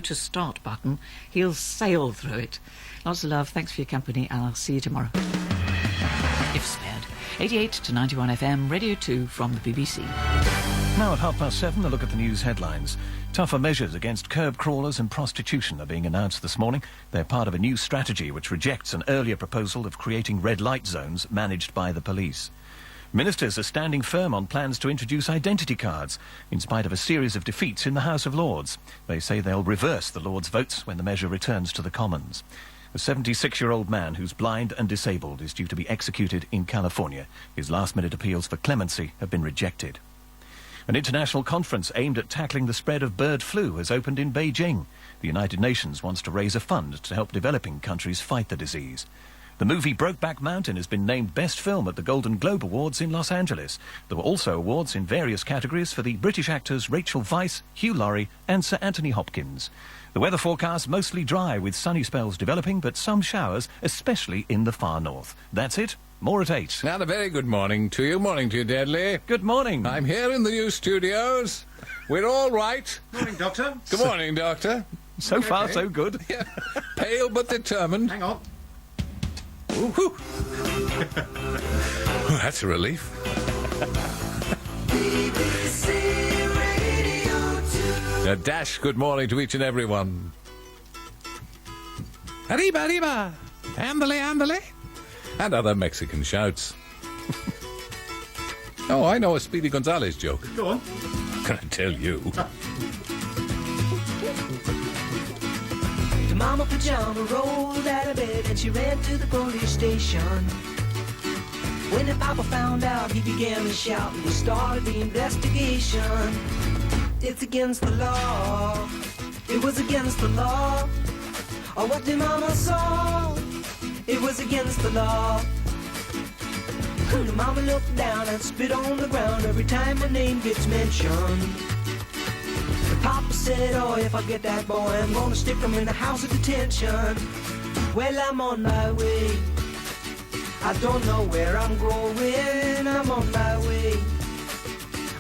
to start button, he'll sail through it. Lots of love, thanks for your company, and I'll see you tomorrow. If spared. 88 to 91 FM, Radio 2 from the BBC. Now at 7:30, a look at the news headlines. Tougher measures against curb crawlers and prostitution are being announced this morning. They're part of a new strategy which rejects an earlier proposal of creating red light zones managed by the police. Ministers are standing firm on plans to introduce identity cards, in spite of a series of defeats in the House of Lords. They say they'll reverse the Lords' votes when the measure returns to the Commons. A 76-year-old man who's blind and disabled is due to be executed in California. His last-minute appeals for clemency have been rejected. An international conference aimed at tackling the spread of bird flu has opened in Beijing. The United Nations wants to raise a fund to help developing countries fight the disease. The movie Brokeback Mountain has been named Best Film at the Golden Globe Awards in Los Angeles. There were also awards in various categories for the British actors Rachel Weisz, Hugh Laurie and Sir Anthony Hopkins. The weather forecast mostly dry with sunny spells developing, but some showers, especially in the far north. That's it. More at 8. And a very good morning to you. Morning to you, Deadly. Good morning. I'm here in the new studios. We're all right. Morning, Doctor. Good morning, Doctor. So far, so good. Yeah. Pale but determined. Hang on. Ooh, whew. Oh, that's a relief. BBC Radio 2. A dash good morning to each and every one. Arriba, arriba. Ándale, ándale. And other Mexican shouts. Oh, I know a Speedy Gonzales joke. Go on. Can I tell you? The mama pajama rolled out of bed and she ran to the police station. When the papa found out, he began to shout and we started the investigation. It's against the law. It was against the law. Or what the mama saw. It was against the law. The mama looked down and spit on the ground every time my name gets mentioned. The papa said, oh, if I get that boy, I'm gonna stick him in the house of detention. Well, I'm on my way. I don't know where I'm going. I'm on my way.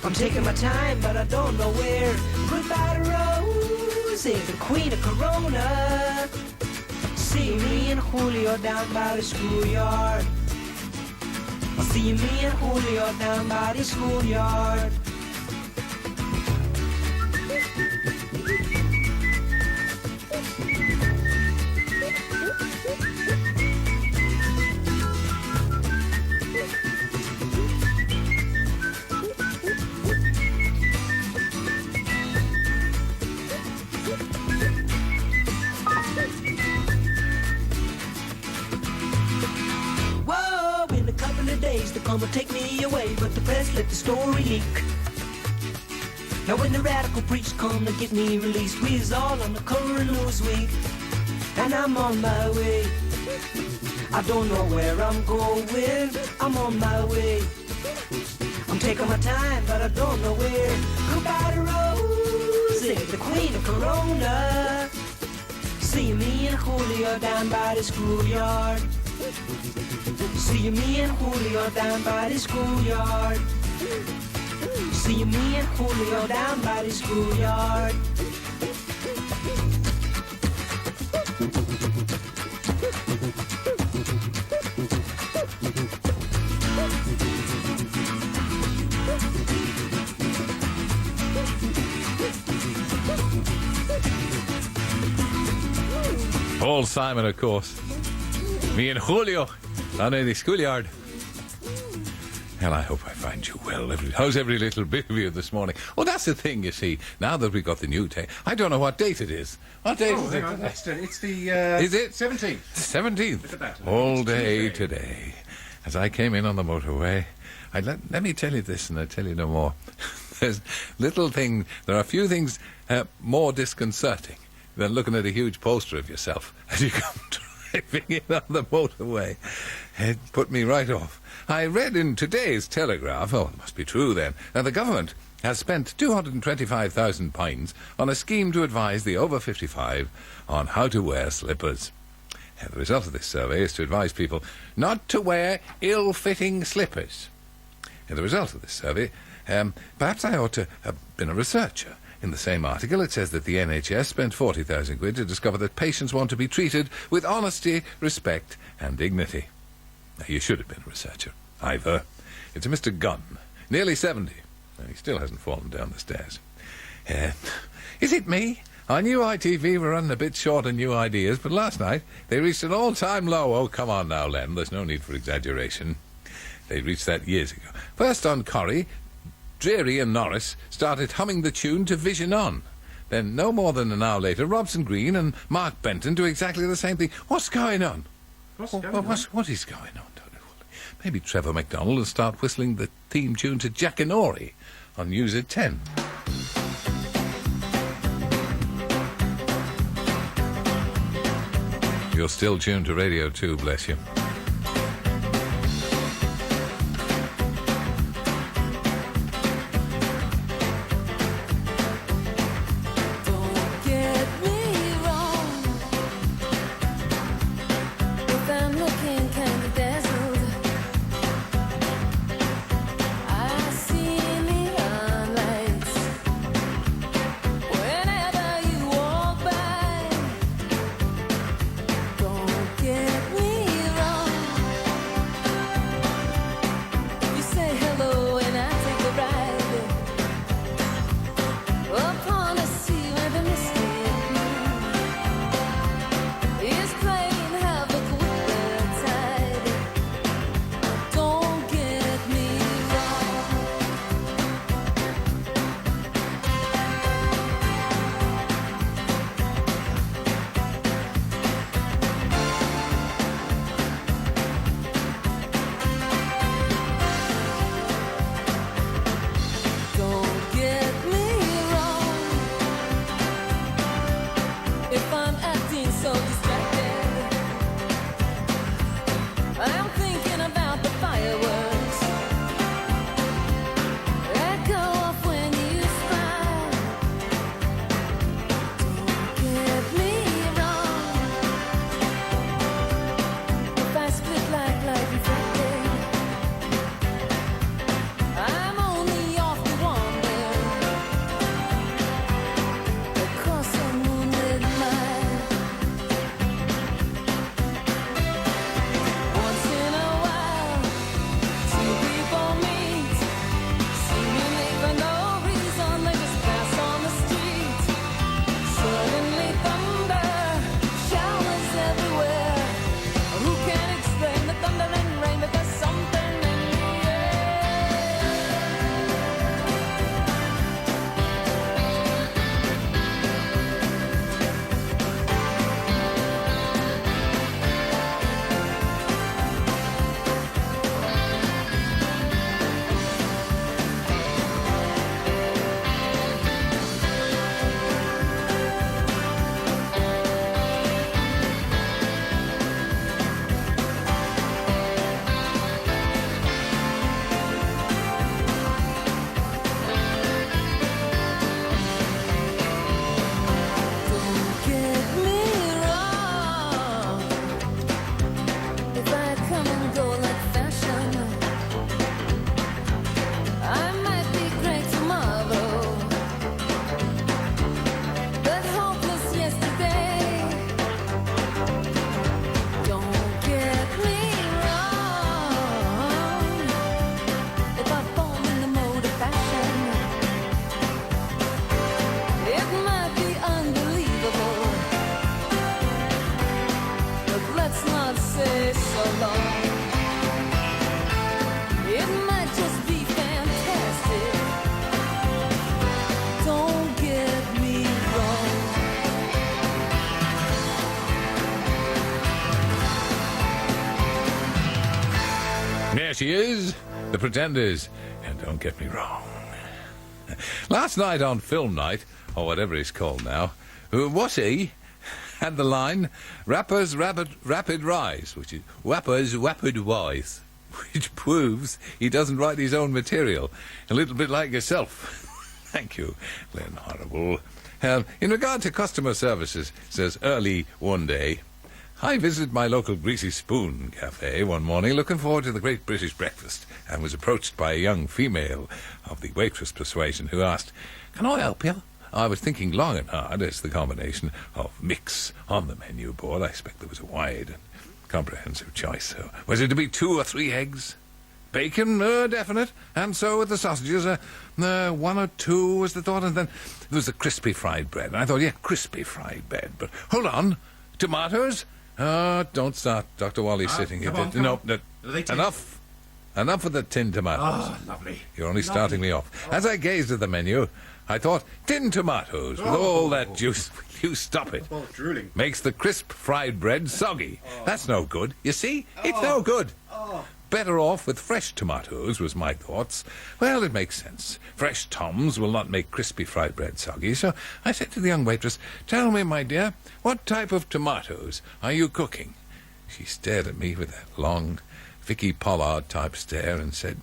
I'm taking my time, but I don't know where. Goodbye to Rose, the queen of Corona. See me and Julio down by the schoolyard. I'll see me and Julio down by the schoolyard. They come and take me away, but the press let the story leak. Now when the radical preach come to get me released, we's all on the cover of Newsweek, and I'm on my way. I don't know where I'm going, I'm on my way. I'm taking my time, but I don't know where. Goodbye to Rosie, the queen of Corona. See me and Julio down by the schoolyard. See me and Julio down by the schoolyard. See me and Julio down by the schoolyard. Paul Simon, of course. Me and Julio down in the schoolyard. Well, I hope I find you well. How's every little bit of you this morning? Oh, that's the thing, you see. Now that we've got the new I don't know what date it is. What date is it? It's the is it 17th. 17th. All day today. As I came in on the motorway, let me tell you this, and I'll tell you no more. There are a few things more disconcerting than looking at a huge poster of yourself as you come driving in on the motorway. It put me right off. I read in today's Telegraph, oh, it must be true then, that the government has spent £225,000 on a scheme to advise the over 55 on how to wear slippers. The result of this survey is to advise people not to wear ill-fitting slippers. The result of this survey, perhaps I ought to have been a researcher. In the same article, it says that the NHS spent 40,000 quid to discover that patients want to be treated with honesty, respect and dignity. Now, you should have been a researcher. Ivor. It's a Mr. Gunn, nearly 70, and he still hasn't fallen down the stairs. Is it me? I knew ITV were running a bit short on new ideas, but last night they reached an all-time low. Oh, come on now, Len, there's no need for exaggeration. They reached that years ago. First on Corrie, Dreary and Norris started humming the tune to Vision On. Then, no more than an hour later, Robson Green and Mark Benton do exactly the same thing. What's going on? What is going on, Tony? Maybe Trevor MacDonald will start whistling the theme tune to Jackanory on News at 10. You're still tuned to Radio 2, bless you. There she is, The Pretenders, and don't get me wrong. Last night on Film Night, or whatever it's called now, Wassie had the line, Rappers Rapid Rise, which is Wappers Rapid Wise, which proves he doesn't write his own material. A little bit like yourself. Thank you, Glenn Horrible. In regard to customer services, says Early One Day, I visited my local Greasy Spoon cafe one morning looking forward to the Great British Breakfast and was approached by a young female of the waitress persuasion who asked, Can I help you? I was thinking long and hard as the combination of mix on the menu board. I expect there was a wide and comprehensive choice. So was it to be 2 or 3 eggs? Bacon, definite. And so with the sausages, 1 or 2 was the thought. And then there was the crispy fried bread. And I thought, yeah, crispy fried bread. But hold on. Tomatoes? Don't start. Dr. Wally's sitting here. No, enough. Enough of the tinned tomatoes. Oh, lovely. You're only starting me off. As I gazed at the menu, I thought, tinned tomatoes with all that juice. You stop it. Oh, drooling. Makes the crisp fried bread soggy. That's no good. You see? It's no good. Better off with fresh tomatoes, was my thoughts. Well, it makes sense. Fresh toms will not make crispy fried bread soggy. So I said to the young waitress, tell me, my dear, what type of tomatoes are you cooking? She stared at me with that long, Vicky Pollard-type stare and said,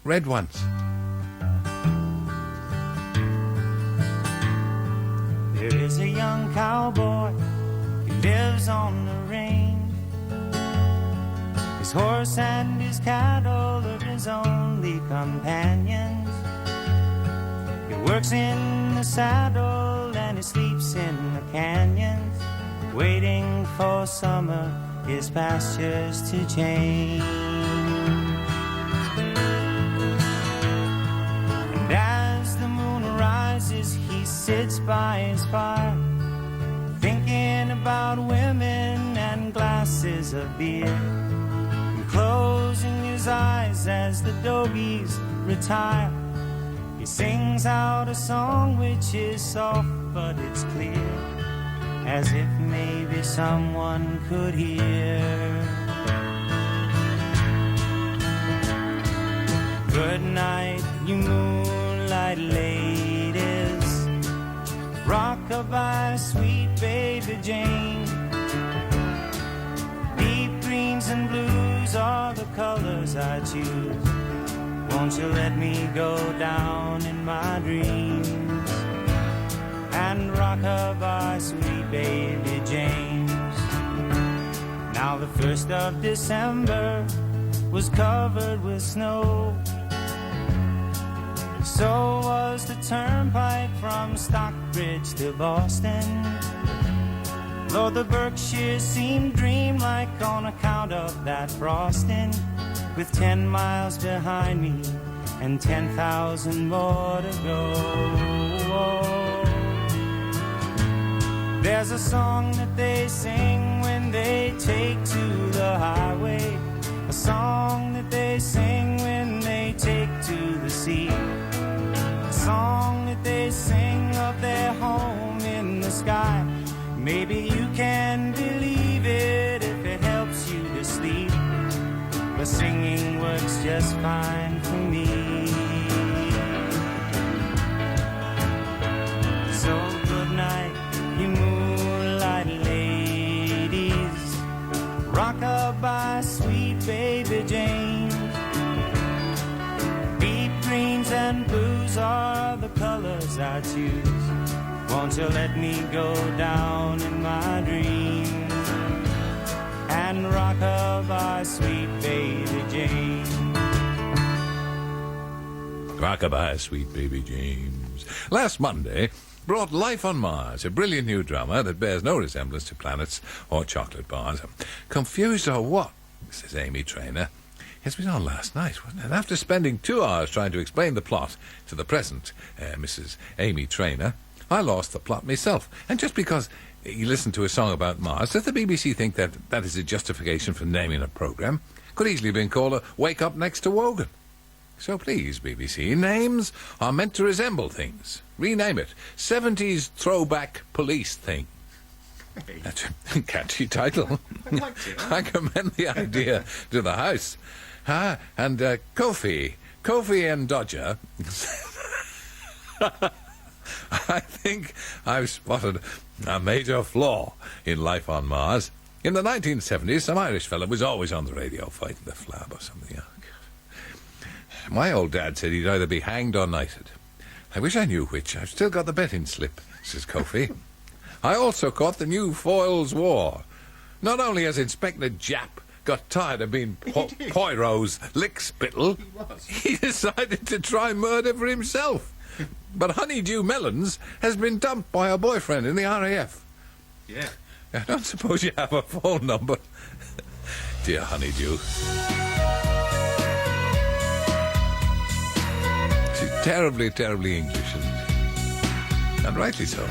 red ones. There is a young cowboy who lives on the range. His horse and his cattle are his only companions. He works in the saddle and he sleeps in the canyons, waiting for summer, his pastures to change. And as the moon rises, he sits by his fire, thinking about women and glasses of beer, closing his eyes as the dogies retire. He sings out a song which is soft but it's clear, as if maybe someone could hear. Good night, you moonlight ladies, rock-a-bye, sweet baby Jane. Deep greens and blues are the colors I choose. Won't you let me go down in my dreams and rock-a-bye, sweet baby James? Now the 1st of December was covered with snow. So was the turnpike from Stockbridge to Boston. Lord, the Berkshires seemed dreamlike on account of that frosting. With 10 miles behind me and 10,000 more to go. There's a song that they sing when they take to the highway, a song that they sing when they take to the sea, a song that they sing of their home in the sky. Maybe you can believe it if it helps you to sleep, but singing works just fine for me. So good night, you moonlight ladies, rock-a-bye, sweet baby Jane. Deep greens and blues are the colors I choose. Won't you let me go down in my dreams and rock-a-bye, sweet baby Jane. Rock-a-bye, sweet baby James. Last Monday brought Life on Mars, a brilliant new drama that bears no resemblance to planets or chocolate bars. Confused or what? Says Amy Traynor. It was on last night, wasn't it? After spending 2 hours trying to explain the plot to the present Mrs. Amy Traynor, I lost the plot myself. And just because you listen to a song about Mars, does the BBC think that that is a justification for naming a programme? Could easily have been called a Wake Up Next to Wogan. So please, BBC, names are meant to resemble things. Rename it 70s Throwback Police Thing. Hey. That's a catchy title. I'd like to. I commend the idea to the House. And Kofi and Dodger... I think I've spotted a major flaw in Life on Mars. In the 1970s, some Irish fella was always on the radio fighting the flab or something. Oh, God. My old dad said he'd either be hanged or knighted. I wish I knew which. I've still got the betting slip, says Kofi. I also caught the new Foyle's War. Not only has Inspector Japp got tired of being Poirot's lickspittle, he decided to try murder for himself. But Honeydew Melons has been dumped by her boyfriend in the RAF. Yeah. I don't suppose you have her phone number. Dear Honeydew. She's terribly, terribly English, and rightly so.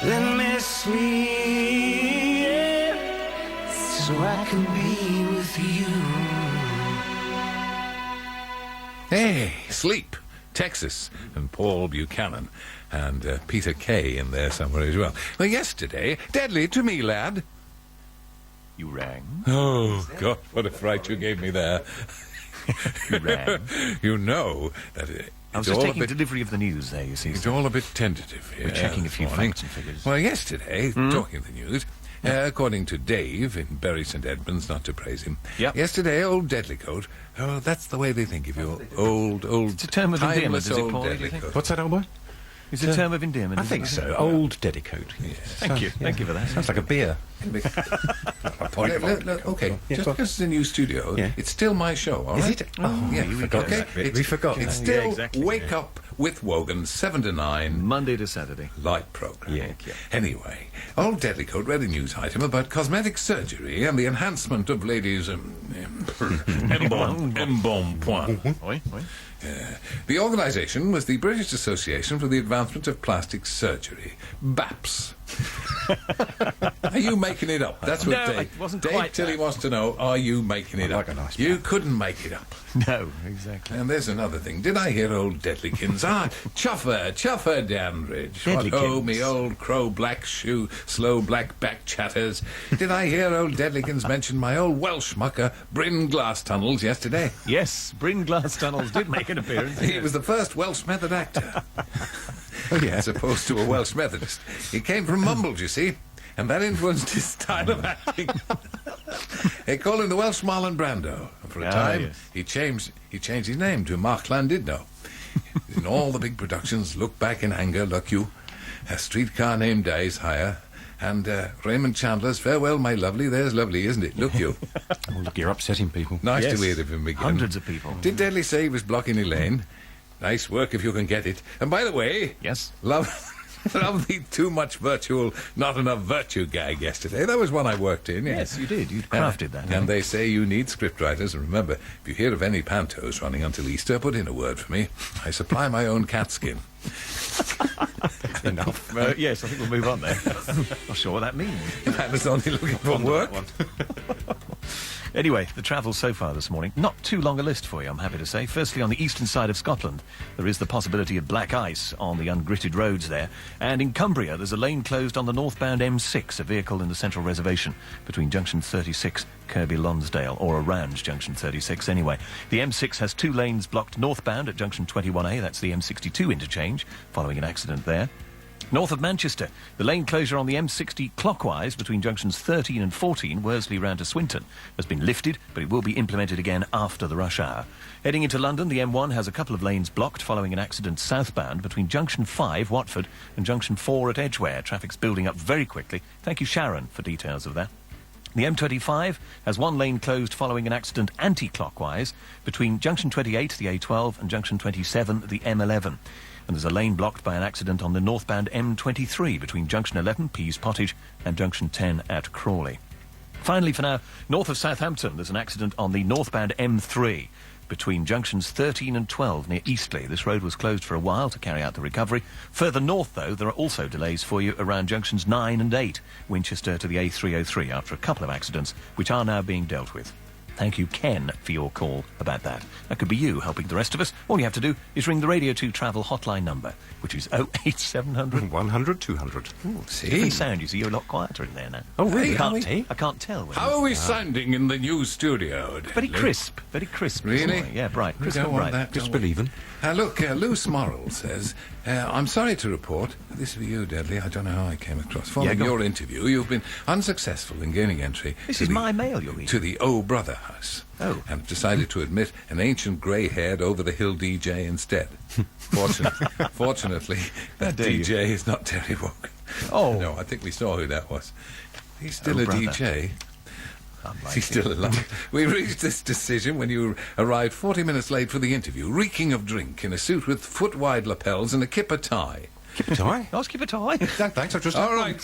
Let me sleep so I can be with you. Hey, Sleep, Texas, and Paul Buchanan, and Peter Kay in there somewhere as well. Well, yesterday, deadly to me, lad. You rang? Oh, God, what a fright you gave me there. You rang? You know that I was just taking delivery of the news there, you see. It's all a bit tentative here. We're checking a few morning. facts and figures. Well, yesterday, talking of the news, according to Dave in Bury St Edmunds, not to praise him, yesterday, old Deadlycoat, oh, that's the way they think of you, old, It's a term of endearment, timeless is it, old Paul, do you think? Deadlycoat. What's that, old boy? It's a term of endearment. I think so. Old Dedicoat. Yes. Thank you. Thank you for that. Sounds like a beer. Okay, just because it's a new studio, it's still my show, all Is right? it? Oh, yeah, we forgot okay. that bit. We forgot It's that. still Yeah, exactly, Wake Up with Wogan, 7 to 9. Monday to Saturday. Light programme. Yeah. Anyway, old Deadlycoat read a news item about cosmetic surgery and the enhancement of ladies' embonpoint. Oi, oi. The organisation was the British Association for the Advancement of Plastic Surgery, BAPS. Are you making it up? That's what No, Dave. it wasn't Dave quite Tilly that. wants to know, are you making it I like up? a nice You man. couldn't make it up. No, exactly. And there's another thing. Did I hear old Deadlykins? Chuffer Danbridge. What Deadlykins. ho, me old crow black shoe, slow black back chatters. Did I hear old Deadlykins mention my old Welsh mucker, Bryn Glass Tunnels, yesterday? Yes, Bryn Glass Tunnels did make an appearance. He was the first Welsh method actor. Oh, yeah. As opposed to a Welsh Methodist. He came from Mumbles, you see, and that influenced his style of acting. They call him the Welsh Marlon Brando. And for a time, yes. he changed his name to Mark Llandudno. In all the big productions, Look Back in Anger, Look You, A Streetcar Named Dies Higher, and Raymond Chandler's Farewell, My Lovely, there's lovely, isn't it? Look You. Oh, look, you're upsetting people. Nice Yes. to hear of him again. Hundreds of people. Did Deadly say he was blocking Elaine? Nice work if you can get it. And by the way, Yes. love the too much virtual, not enough virtue gag yesterday. That was one I worked in. Yes, you did. You'd crafted that. And they say you need scriptwriters. And remember, if you hear of any pantos running until Easter, put in a word for me. I supply my own cat skin. Enough. Yes, I think we'll move on there. Not sure what that means. I was only looking for work. Anyway, the travel so far this morning, not too long a list for you, I'm happy to say. Firstly, on the eastern side of Scotland, there is the possibility of black ice on the ungritted roads there. And in Cumbria, there's a lane closed on the northbound M6, a vehicle in the central reservation between junction 36, Kirby Lonsdale, or around junction 36 anyway. The M6 has 2 lanes blocked northbound at junction 21A, that's the M62 interchange, following an accident there. North of Manchester, the lane closure on the M60 clockwise between junctions 13 and 14, Worsley round to Swinton, has been lifted, but it will be implemented again after the rush hour. Heading into London, the M1 has a couple of lanes blocked following an accident southbound between junction 5, Watford, and junction 4 at Edgware. Traffic's building up very quickly. Thank you, Sharon, for details of that. The M25 has 1 lane closed following an accident anti-clockwise between junction 28, the A12, and junction 27, the M11. And there's a lane blocked by an accident on the northbound M23 between junction 11, Pease Pottage, and junction 10 at Crawley. Finally, for now, north of Southampton, there's an accident on the northbound M3 between junctions 13 and 12 near Eastleigh. This road was closed for a while to carry out the recovery. Further north, though, there are also delays for you around junctions 9 and 8, Winchester to the A303, after a couple of accidents, which are now being dealt with. Thank you, Ken, for your call about that. That could be you helping the rest of us. All you have to do is ring the Radio 2 travel hotline number, which is 08700. 100, 200. See? Different sound, you see. You're a lot quieter in there now. Oh, really? Hey, how I can't tell. Whether How are we sounding in the new studio? Very crisp. Very crisp. this Really? morning. Yeah, bright. We Crisp don't and want bright. that, Just don't we? believing. Look, Loose Morrill says, I'm sorry to report, this is for you, Deadly, I don't know how I came across. Following go on. your interview, you've been unsuccessful in gaining entry This to is the, my mail you're reading. to the O Brother House. Oh. And decided to admit an ancient grey-haired over-the-hill DJ instead. Fortunately, that dare you. DJ is not Terry Wogan. Oh. No, I think we saw who that was. He's still Oh, a brother. DJ. Unlikely. He's still alive. We reached this decision when you arrived 40 minutes late for the interview, reeking of drink, in a suit with foot-wide lapels and a kipper tie. Keep a tie. Nice, keep it high. Thanks, I've just... All right.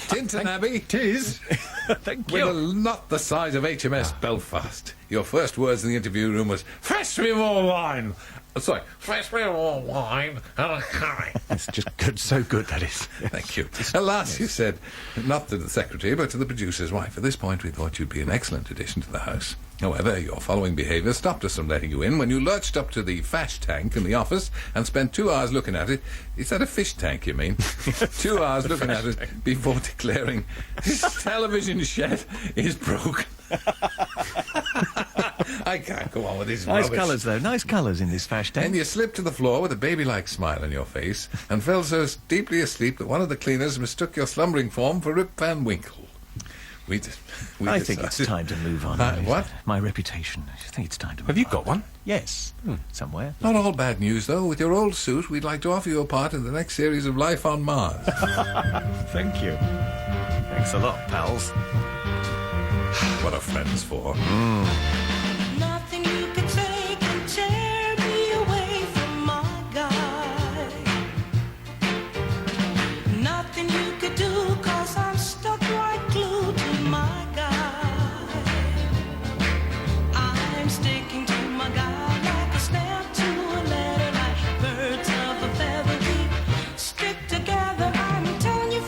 Tinton Abbey. Tis. Thank With you. a lot the size of HMS Belfast. Your first words in the interview room was, "Fetch me more wine." Sorry, "Fetch me more wine and a curry." It's just good, so good, that is. Thank you. Alas, you said, not to the secretary, but to the producer's wife. At this point, we thought you'd be an excellent addition to the house. However, your following behaviour stopped us from letting you in when you lurched up to the fash tank in the office and spent 2 hours looking at it. Is that a fish tank, you mean? 2 hours looking at it before declaring, "This television shed is broken." I can't go on with this Nice rubbish. colours, though. Nice colours in this fash tank. And you slipped to the floor with a baby-like smile on your face and fell so deeply asleep that one of the cleaners mistook your slumbering form for Rip Van Winkle. We I think it's decided- time to move on. What? My reputation. I think it's time to move Have you on. got one? Yes. Somewhere. Not all bad news, though. With your old suit, we'd like to offer you a part in the next series of Life on Mars. Thank you. Thanks a lot, pals. What are friends for? Nothing you can say can tear me away from my guy. Nothing you could do, 'cause I'm stuck right glued to my guy. I'm sticking to my guy like a snap to a letter, like birds of a feather we stick together. I'm telling you,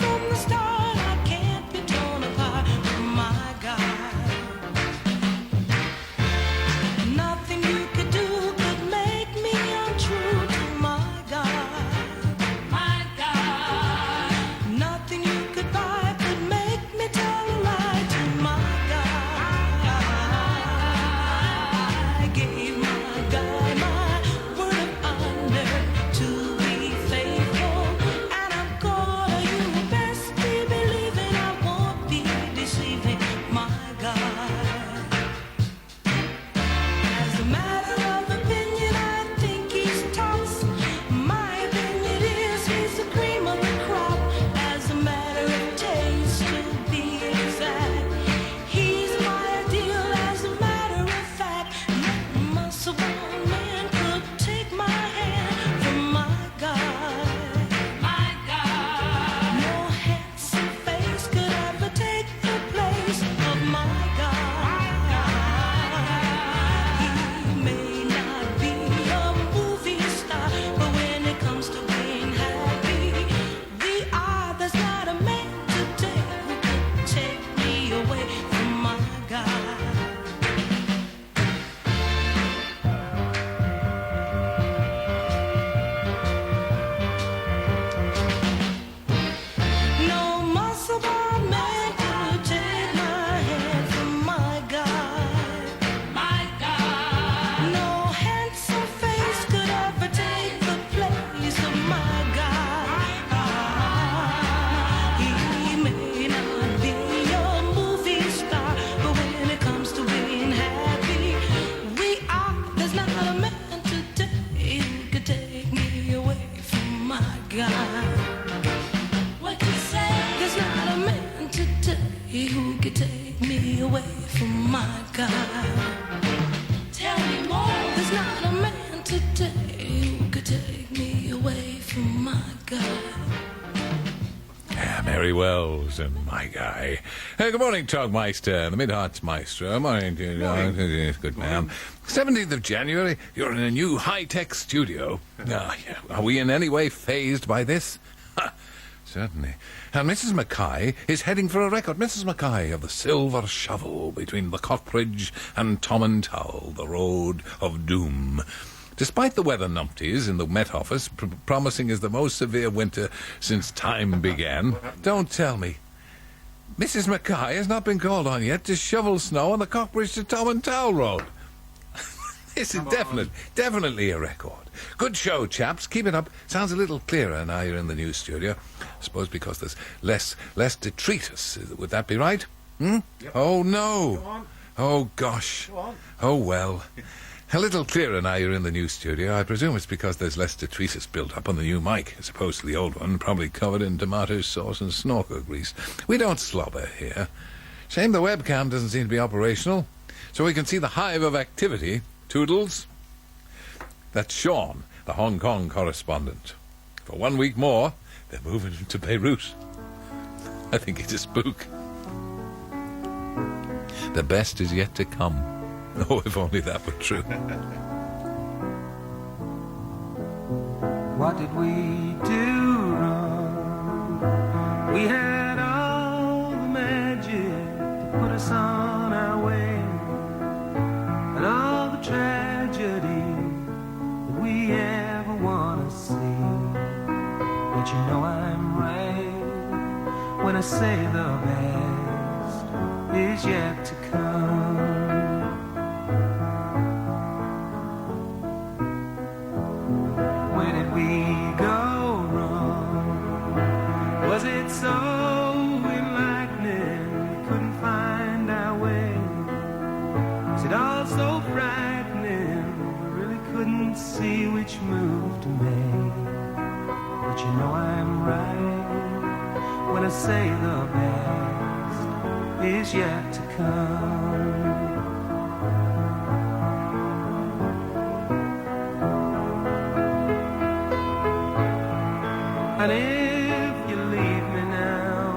my God. Yeah, Mary Wells and my guy. Good morning, Togmeister, the Mid-Hearts Maestro. Morning. Good man. 17th of January, you're in a new high-tech studio. Yeah. Are we in any way fazed by this? Certainly. And Mrs. Mackay is heading for a record. Mrs. Mackay of the Silver Shovel between the Cockbridge and Tom and Towel, the road of doom. Despite the weather numpties in the Met Office promising as the most severe winter since time began, don't tell me. Mrs. Mackay has not been called on yet to shovel snow on the Cockbridge to Tom and Towel Road. This is definitely a record. Good show, chaps. Keep it up. Sounds a little clearer now you're in the new studio. I suppose because there's less detritus. Would that be right? Yep. Oh, no. Go on. Oh, gosh. Go on. Oh, well. A little clearer now you're in the new studio. I presume it's because there's less detritus built up on the new mic, as opposed to the old one, probably covered in tomato sauce and snorkel grease. We don't slobber here. Shame the webcam doesn't seem to be operational, so we can see the hive of activity. Toodles? That's Sean, the Hong Kong correspondent. For 1 week more, they're moving to Beirut. I think it's a spook. The best is yet to come. Oh, if only that were true. What did we do wrong? We had all the magic to put us on our way, and all the tragedy that we ever want to see. But you know I'm right when I say the best is yet to come. Where did we go wrong? Was it so enlightening we couldn't find our way? Was it all so frightening we really couldn't see which move to make? But you know I'm right when I say the best is yet to come. And if you leave me now,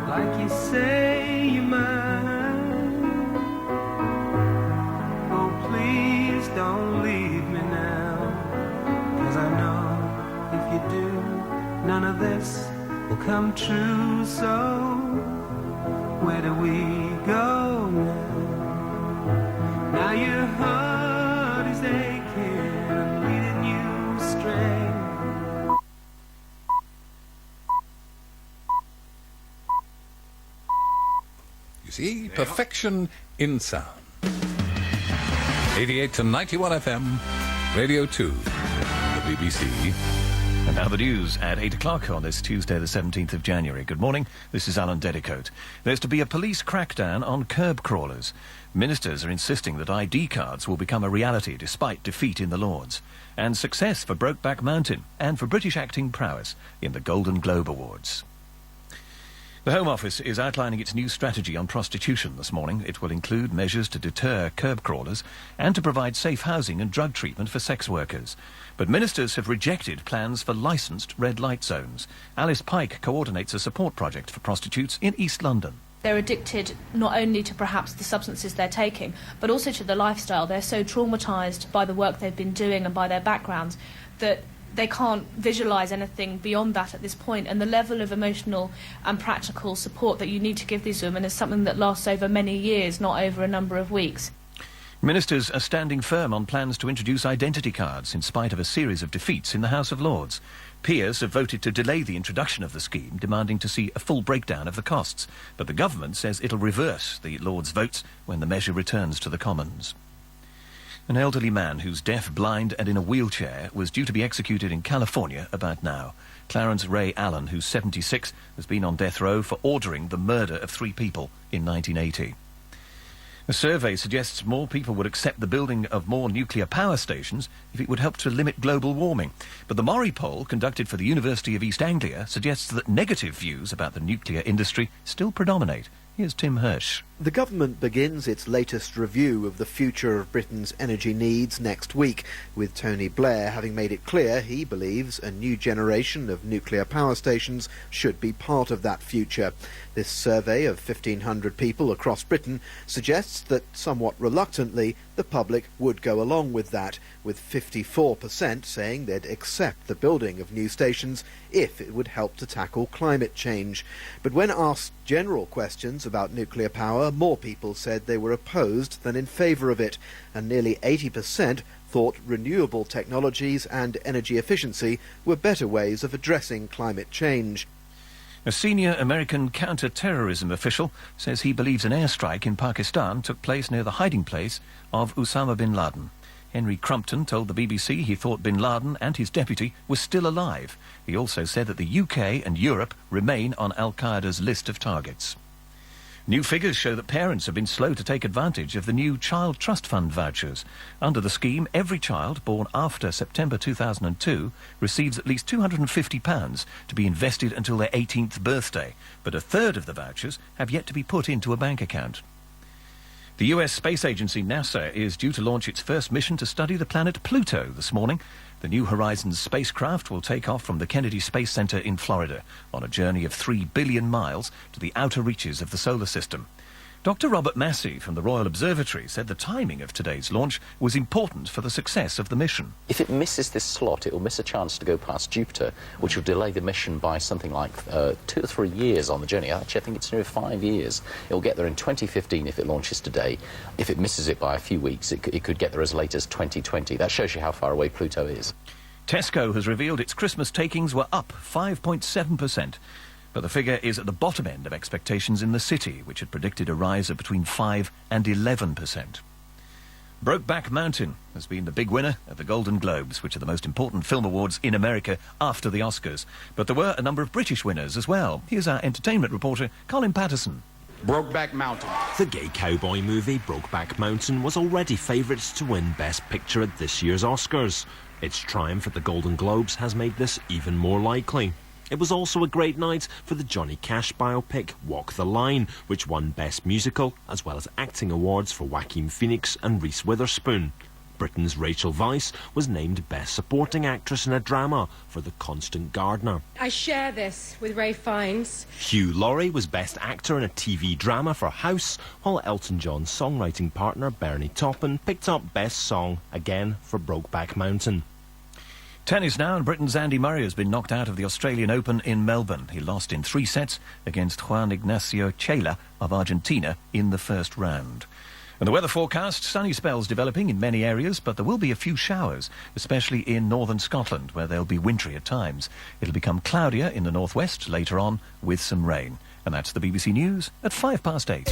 like you say you might, oh please don't leave me now, 'cause I know if you do, none of this will come true. So where do we go now? Now your heart is aching and leading you astray. You see, perfection in sound. 88 to 91 FM, Radio 2, the BBC. And now the news at 8 o'clock on this Tuesday, the 17th of January. Good morning, this is Alan Dedicote. There's to be a police crackdown on curb crawlers. Ministers are insisting that ID cards will become a reality despite defeat in the Lords. And success for Brokeback Mountain and for British acting prowess in the Golden Globe Awards. The Home Office is outlining its new strategy on prostitution this morning. It will include measures to deter curb crawlers and to provide safe housing and drug treatment for sex workers. But ministers have rejected plans for licensed red light zones. Alice Pike coordinates a support project for prostitutes in East London. They're addicted not only to perhaps the substances they're taking, but also to the lifestyle. They're so traumatised by the work they've been doing and by their backgrounds that they can't visualise anything beyond that at this point. And the level of emotional and practical support that you need to give these women is something that lasts over many years, not over a number of weeks. Ministers are standing firm on plans to introduce identity cards in spite of a series of defeats in the House of Lords. Peers have voted to delay the introduction of the scheme, demanding to see a full breakdown of the costs. But the government says it'll reverse the Lords' votes when the measure returns to the Commons. An elderly man who's deaf, blind and in a wheelchair was due to be executed in California about now. Clarence Ray Allen, who's 76, has been on death row for ordering the murder of 3 people in 1980. A survey suggests more people would accept the building of more nuclear power stations if it would help to limit global warming. But the Murray poll, conducted for the University of East Anglia, suggests that negative views about the nuclear industry still predominate. Here's Tim Hirsch. The government begins its latest review of the future of Britain's energy needs next week, with Tony Blair having made it clear he believes a new generation of nuclear power stations should be part of that future. This survey of 1,500 people across Britain suggests that, somewhat reluctantly, the public would go along with that, with 54% saying they'd accept the building of new stations if it would help to tackle climate change. But when asked general questions about nuclear power, more people said they were opposed than in favour of it, and nearly 80% thought renewable technologies and energy efficiency were better ways of addressing climate change. A senior American counter-terrorism official says he believes an airstrike in Pakistan took place near the hiding place of Osama bin Laden. Henry Crumpton told the BBC he thought bin Laden and his deputy were still alive. He also said that the UK and Europe remain on al-Qaeda's list of targets. New figures show that parents have been slow to take advantage of the new Child Trust Fund vouchers. Under the scheme, every child born after September 2002 receives at least £250 to be invested until their 18th birthday, but a third of the vouchers have yet to be put into a bank account. The US space agency NASA is due to launch its first mission to study the planet Pluto this morning. The New Horizons spacecraft will take off from the Kennedy Space Center in Florida on a journey of 3 billion miles to the outer reaches of the solar system. Dr. Robert Massey from the Royal Observatory said the timing of today's launch was important for the success of the mission. If it misses this slot, it will miss a chance to go past Jupiter, which will delay the mission by something like 2 or 3 years on the journey. Actually, I think it's near 5 years. It will get there in 2015 if it launches today. If it misses it by a few weeks, it could get there as late as 2020. That shows you how far away Pluto is. Tesco has revealed its Christmas takings were up 5.7%. But the figure is at the bottom end of expectations in the city, which had predicted a rise of between 5 and 11%. Brokeback Mountain has been the big winner at the Golden Globes, which are the most important film awards in America after the Oscars. But there were a number of British winners as well. Here's our entertainment reporter, Colin Patterson. Brokeback Mountain. The gay cowboy movie Brokeback Mountain was already favourite to win Best Picture at this year's Oscars. Its triumph at the Golden Globes has made this even more likely. It was also a great night for the Johnny Cash biopic Walk the Line, which won Best Musical as well as acting awards for Joaquin Phoenix and Reese Witherspoon. Britain's Rachel Weisz was named Best Supporting Actress in a Drama for The Constant Gardener. I share this with Ray Fiennes. Hugh Laurie was Best Actor in a TV Drama for House, while Elton John's songwriting partner Bernie Taupin picked up Best Song again for Brokeback Mountain. Tennis now, and Britain's Andy Murray has been knocked out of the Australian Open in Melbourne. He lost in 3 sets against Juan Ignacio Chela of Argentina in the first round. And the weather forecast, sunny spells developing in many areas, but there will be a few showers, especially in northern Scotland, where they'll be wintry at times. It'll become cloudier in the northwest later on, with some rain. And that's the BBC News at 8:05.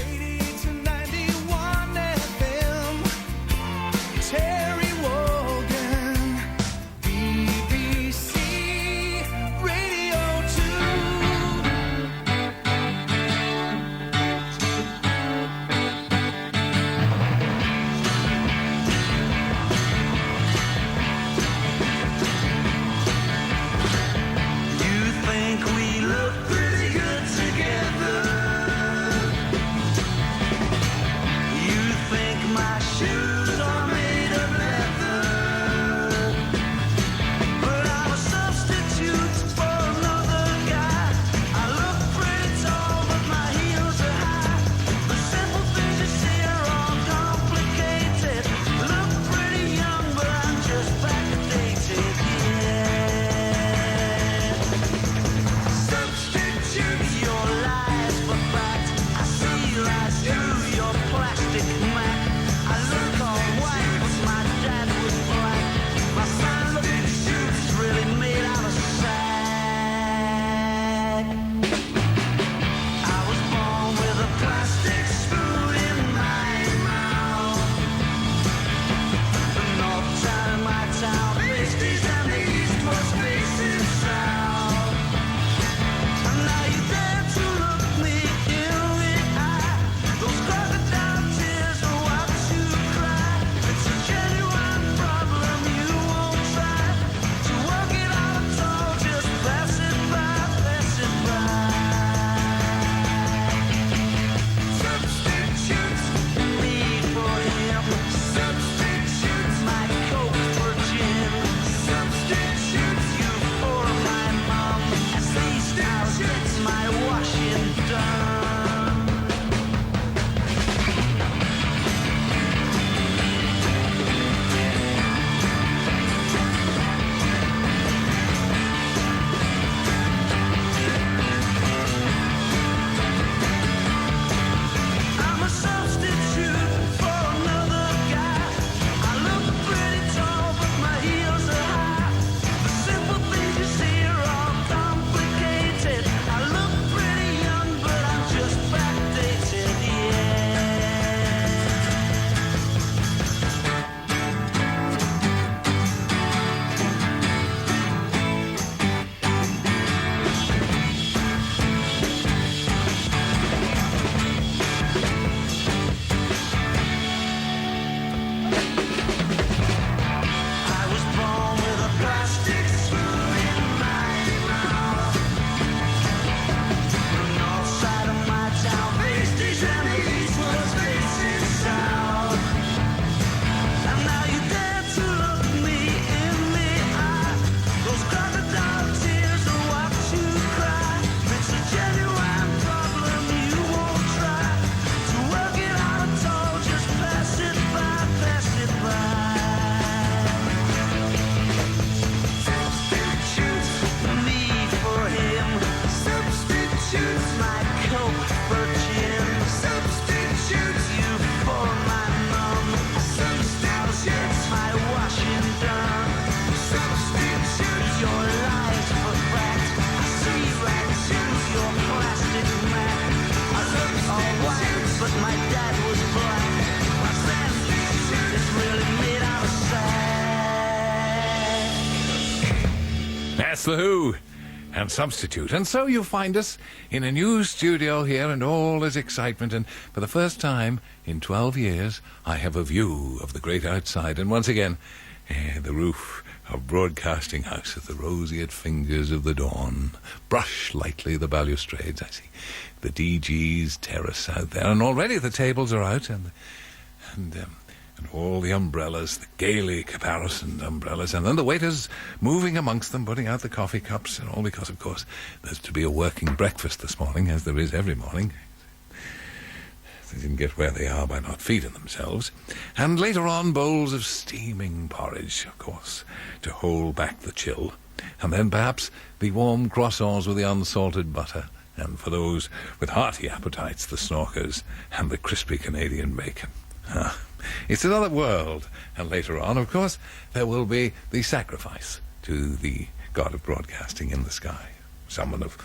Yes, The Who and Substitute. And so you find us in a new studio here and all is excitement. And for the first time in 12 years, I have a view of the great outside. And once again, the roof of Broadcasting House with the roseate fingers of the dawn brush lightly the balustrades. I see the DG's terrace out there, and already the tables are out, and all the umbrellas, the gaily caparisoned umbrellas, and then the waiters moving amongst them, putting out the coffee cups, and all because, of course, there's to be a working breakfast this morning, as there is every morning. They didn't get where they are by not feeding themselves. And later on, bowls of steaming porridge, of course, to hold back the chill. And then perhaps the warm croissants with the unsalted butter. And for those with hearty appetites, the snorkers and the crispy Canadian bacon. It's another world. And later on, of course, there will be the sacrifice to the god of broadcasting in the sky. Someone of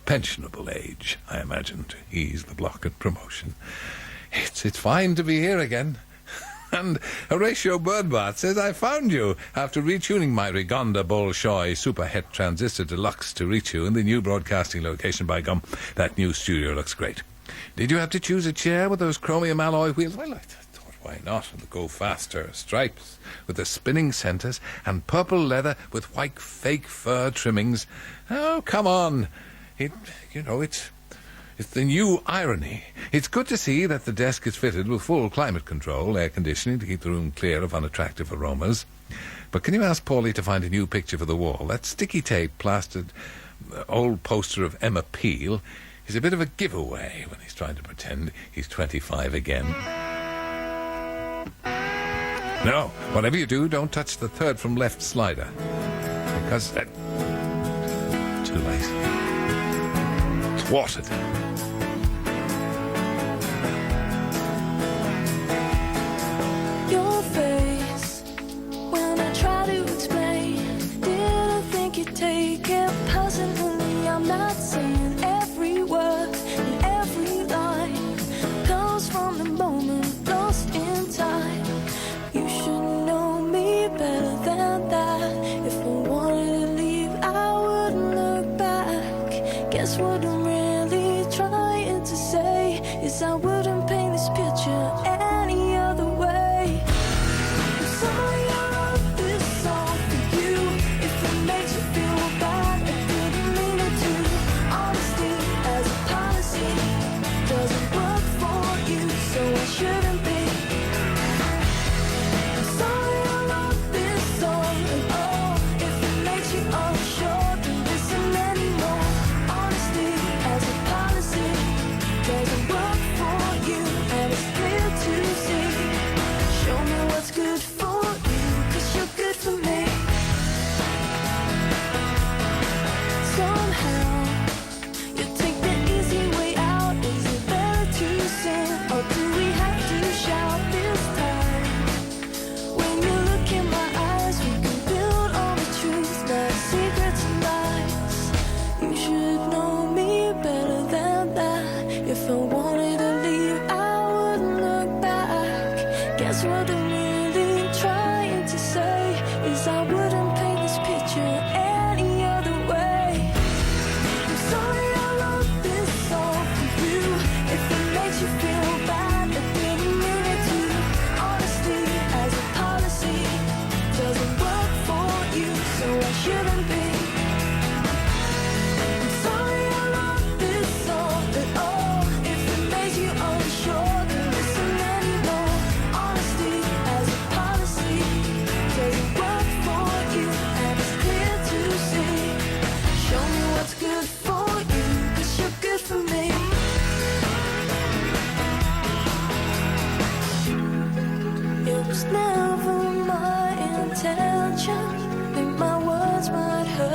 pensionable age, I imagine, to ease the block and promotion. It's fine to be here again. And Horatio Birdbart says, I found you after retuning my Rigonda Bolshoi Super Het Transistor Deluxe to reach you in the new broadcasting location. By gum, that new studio looks great. Did you have to choose a chair with those chromium alloy wheels? Well, I thought, why not? And the Go Faster stripes with the spinning centres and purple leather with white fake fur trimmings. Oh, come on. It's the new irony. It's good to see that the desk is fitted with full climate control, air conditioning to keep the room clear of unattractive aromas. But can you ask Paulie to find a new picture for the wall? That sticky tape plastered old poster of Emma Peel is a bit of a giveaway when he's trying to pretend he's 25 again. No, whatever you do, don't touch the third from left slider. Because too late. Thwarted. Your face, when I try to explain, didn't think you'd take it personally. I'm not saying every word and every line comes from the moment lost in time. You should know me better than that. If I wanted to leave, I wouldn't look back. Guess what I'm really trying to say is I wouldn't paint this picture any other way. I'm sorry I wrote this song for you. If it makes you feel bad, I didn't mean it to. Honesty as a policy doesn't work for you, so I shouldn't be. I'm sorry I wrote this song at all. If it makes you unsure, don't listen anymore. Honesty as a policy doesn't work for you, and it's clear to see. Show me what's good for you, 'cause you're good for me. Somehow you take the easy way out. Is it better to sing, or do we have to shout this time? When you look in my eyes, we can build all the truth, not secrets and lies. You should know me better than that. If I wanted to leave, I wouldn't look back. Guess what I'm really trying to say is I wouldn't paint this picture any other way. I'm sorry I wrote this song for you. If it makes you feel bad, I didn't mean it to. Honesty as a policy doesn't work for you, so I shouldn't be. I'm sorry I wrote this song at all. If it makes you unsure, don't listen anymore. Honesty as a policy doesn't work for you, and it's clear to see. Show me what's good for you, 'cause you're good for me. It was never my intention. Think my words might hurt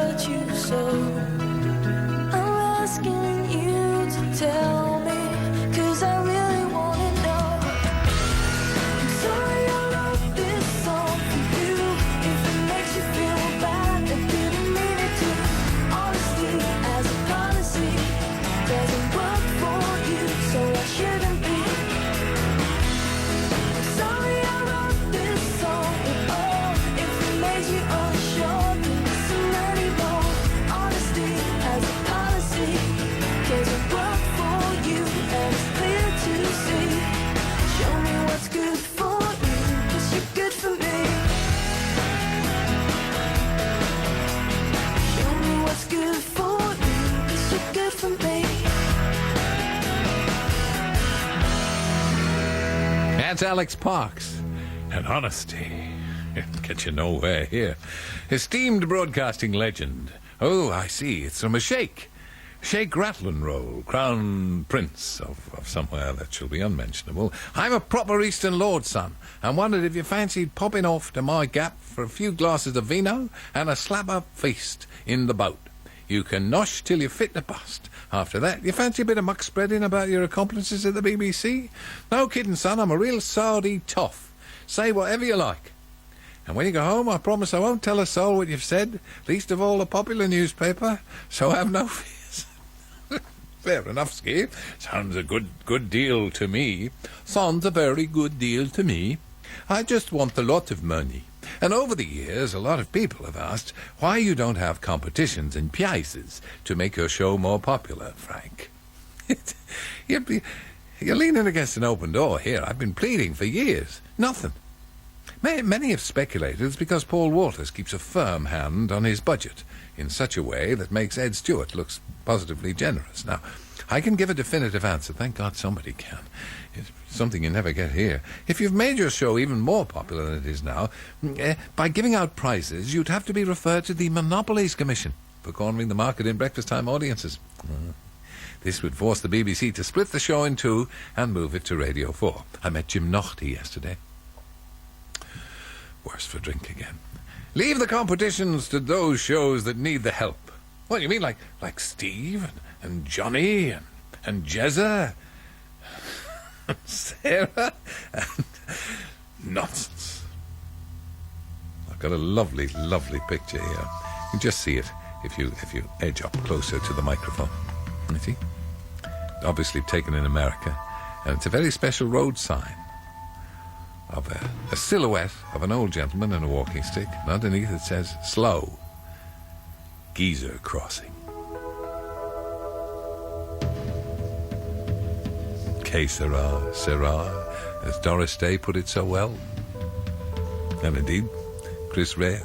for you, 'cause you're good for me. That's Alex Parks. And honesty. It'll get you nowhere here. Esteemed broadcasting legend. Oh, I see. It's from a sheikh. Sheikh Rattlinroll, Crown Prince of somewhere that shall be unmentionable. I'm a proper Eastern Lord, son, and wondered if you fancied popping off to my gap for a few glasses of vino and a slap-up feast in the boat. You can nosh till you're fit to bust. After that, you fancy a bit of muck spreading about your accomplices at the BBC? No kidding, son, I'm a real Saudi toff. Say whatever you like. And when you go home, I promise I won't tell a soul what you've said, least of all a popular newspaper, so have no fears. Fair enough, Ski. Sounds a good deal to me. Sounds a very good deal to me. I just want a lot of money. And over the years, a lot of people have asked why you don't have competitions and prizes to make your show more popular, Frank. You're leaning against an open door here. I've been pleading for years. Nothing. Many have speculated it's because Paul Walters keeps a firm hand on his budget in such a way that makes Ed Stewart look positively generous. Now, I can give a definitive answer. Thank God somebody can. It's something you never get here. If you've made your show even more popular than it is now, by giving out prizes, you'd have to be referred to the Monopolies Commission for cornering the market in breakfast time audiences. This would force the BBC to split the show in two and move it to Radio 4. I met Jim Naughty yesterday. Worse for drink again. Leave the competitions to those shows that need the help. What, you mean like Steve and Johnny and Jezza and Sarah and nonsense. I've got a lovely, lovely picture here. You can just see it if you edge up closer to the microphone. You see? Obviously taken in America, and it's a very special road sign of a silhouette of an old gentleman in a walking stick, and underneath it says, slow, geezer crossing. Que sera, sera, as Doris Day put it so well. And indeed, Chris Rea.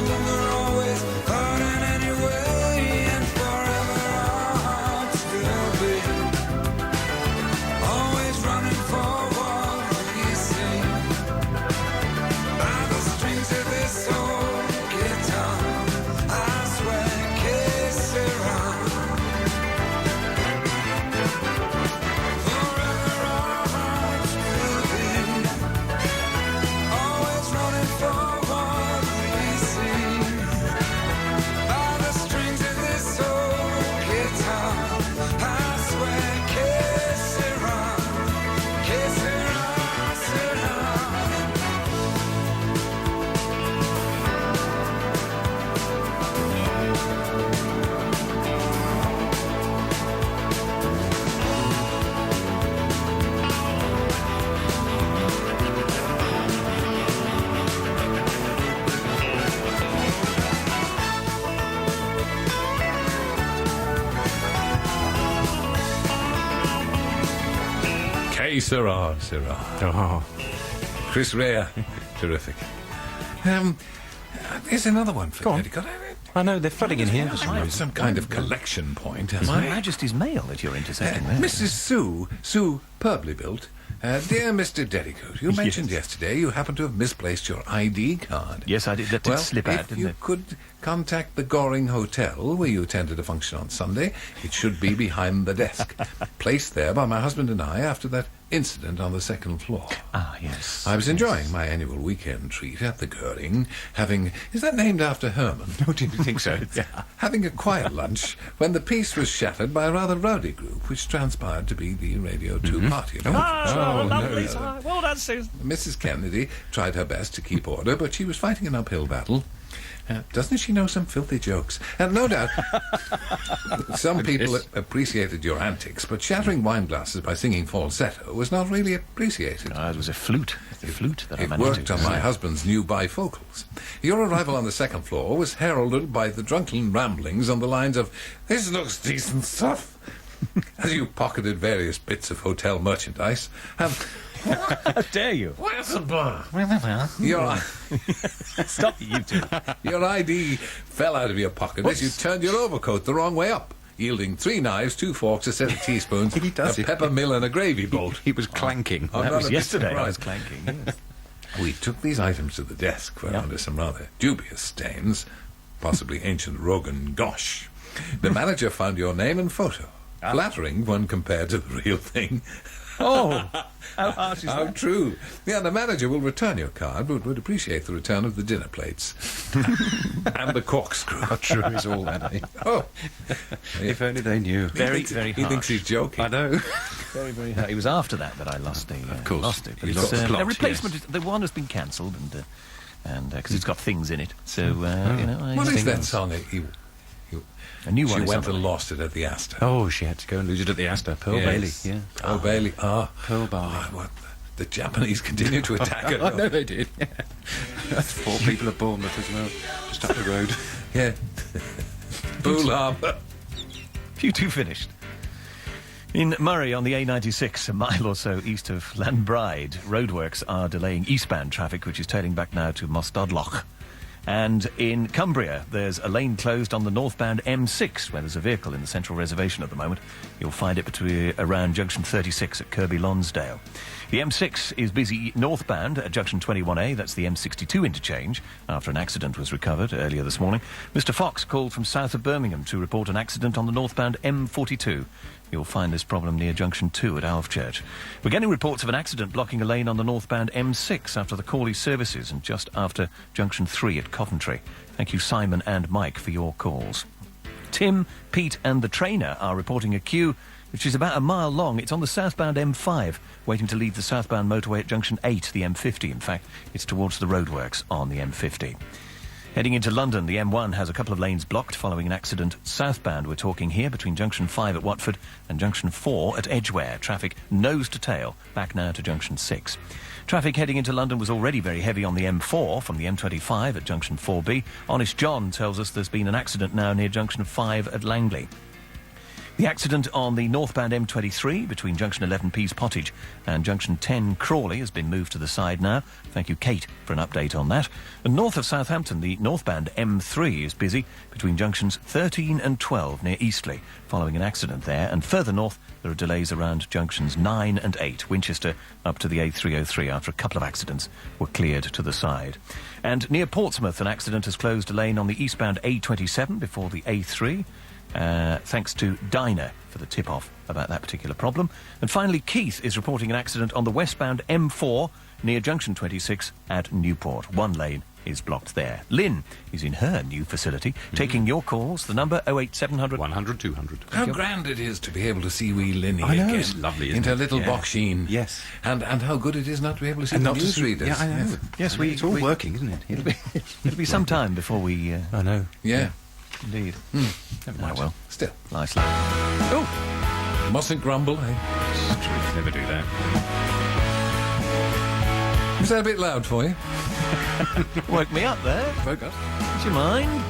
We're always hurting anyway, and forever Sirrah. Oh. Chris Rea. Terrific. Here's another one for Go on. you. I know, they're flooding in here. I have some kind of collection point, It's am Her I? Majesty's mail that you're intercepting there. Mrs. Sue, superbly built. Dear Mr. Derricote, you mentioned yesterday you happened to have misplaced your ID card. Yes, I did. That did slip out, if didn't you it? could contact the Goring Hotel, where you attended a function on Sunday, it should be behind the desk. Placed there by my husband and I after that incident on the second floor. Ah, yes. I was enjoying my annual weekend treat at the Goring, having... Is that named after Herman? Oh, do you think so? Yeah. Having a quiet lunch when the peace was shattered by a rather rowdy group, which transpired to be the Radio 2 party. lovely no. time. Well done, Susan. Mrs. Kennedy tried her best to keep order, but she was fighting an uphill battle. Doesn't she know some filthy jokes? And no doubt some people appreciated your antics, but shattering wine glasses by singing falsetto was not really appreciated. It was a flute. The flute that I It managed worked to... on my husband's new bifocals. Your arrival on the second floor was heralded by the drunken ramblings on the lines of, "This looks decent stuff," as you pocketed various bits of hotel merchandise. How dare you? Where's the bar? Stop it, you two. Your ID fell out of your pocket as you turned your overcoat the wrong way up, yielding 3 knives, 2 forks, a set of teaspoons, He does a it. pepper mill and a gravy bolt. He was clanking. I'm That not was a bit yesterday. I was surprised. clanking. Yes. We took these items to the desk where under some rather dubious stains, possibly ancient Rogan gosh, the manager found your name and photo, flattering when compared to the real thing. Oh, how harsh is How that? true. Yeah, the manager will return your card, but would appreciate the return of the dinner plates. And the corkscrew. How true is all that, eh? Oh, If only they knew. Very, very he thinks harsh. he's joking. I know. Very, very hard. It was after that I lost the. Of course. Lost it. But You it's, got the plot, a replacement. yes. The one has been cancelled, and because it's got things in it. So you know, I What is think that song? a new She one. is went something and like- lost it at the Astor. Oh, she had to go and lose it at the Astor. Pearl Yes. Bailey, yeah. Pearl Bailey. Pearl Bailey. What? The Japanese continue to attack her. I know they did. Yeah. That's 4 people at Bournemouth as well, just up the road. Yeah. Poole Harbour. You two finished. In Murray on the A96, a mile or so east of Llanbride, roadworks are delaying eastbound traffic, which is tailing back now to Mostodloch. And in Cumbria, there's a lane closed on the northbound M6, where there's a vehicle in the central reservation at the moment. You'll find it around junction 36 at Kirby Lonsdale. The M6 is busy northbound at junction 21A, that's the M62 interchange, after an accident was recovered earlier this morning. Mr. Fox called from south of Birmingham to report an accident on the northbound M42. You'll find this problem near junction 2 at Alvechurch. We're getting reports of an accident blocking a lane on the northbound M6 after the Cawley services and just after junction 3 at Coventry. Thank you, Simon and Mike, for your calls. Tim, Pete and the trainer are reporting a queue which is about a mile long. It's on the southbound M5, waiting to leave the southbound motorway at junction 8, the M50. In fact, it's towards the roadworks on the M50. Heading into London, the M1 has a couple of lanes blocked following an accident southbound. We're talking here between junction 5 at Watford and junction 4 at Edgware. Traffic nose to tail, back now to junction 6. Traffic heading into London was already very heavy on the M4 from the M25 at junction 4B. Honest John tells us there's been an accident now near junction 5 at Langley. The accident on the northbound M23 between junction 11 Pease Pottage and junction 10 Crawley has been moved to the side now. Thank you, Kate, for an update on that. And north of Southampton, the northbound M3 is busy between junctions 13 and 12 near Eastleigh, following an accident there. And further north, there are delays around junctions 9 and 8, Winchester up to the A303 after a couple of accidents were cleared to the side. And near Portsmouth, an accident has closed a lane on the eastbound A27 before the A3. Thanks to Dinah for the tip-off about that particular problem. And finally, Keith is reporting an accident on the westbound M4 near junction 26 at Newport. One lane is blocked there. Lynn is in her new facility, taking your calls. The number 08700 100 200. How grand it is to be able to see wee Linny I know, again. it's lovely, isn't in her it? little Yeah. box sheen. Yes. And how good it is not to be able to see And the not to see- newsreaders. Yeah, I know. Yes, It's all working, isn't it? It'll be some time before we... I know. Yeah. Indeed. Never Oh, mind. well. Still. Nice lad. Oh! Mustn't grumble, eh? It's true. Never do that. Was that a bit loud for you? Woke me up there. Focus. Do you mind?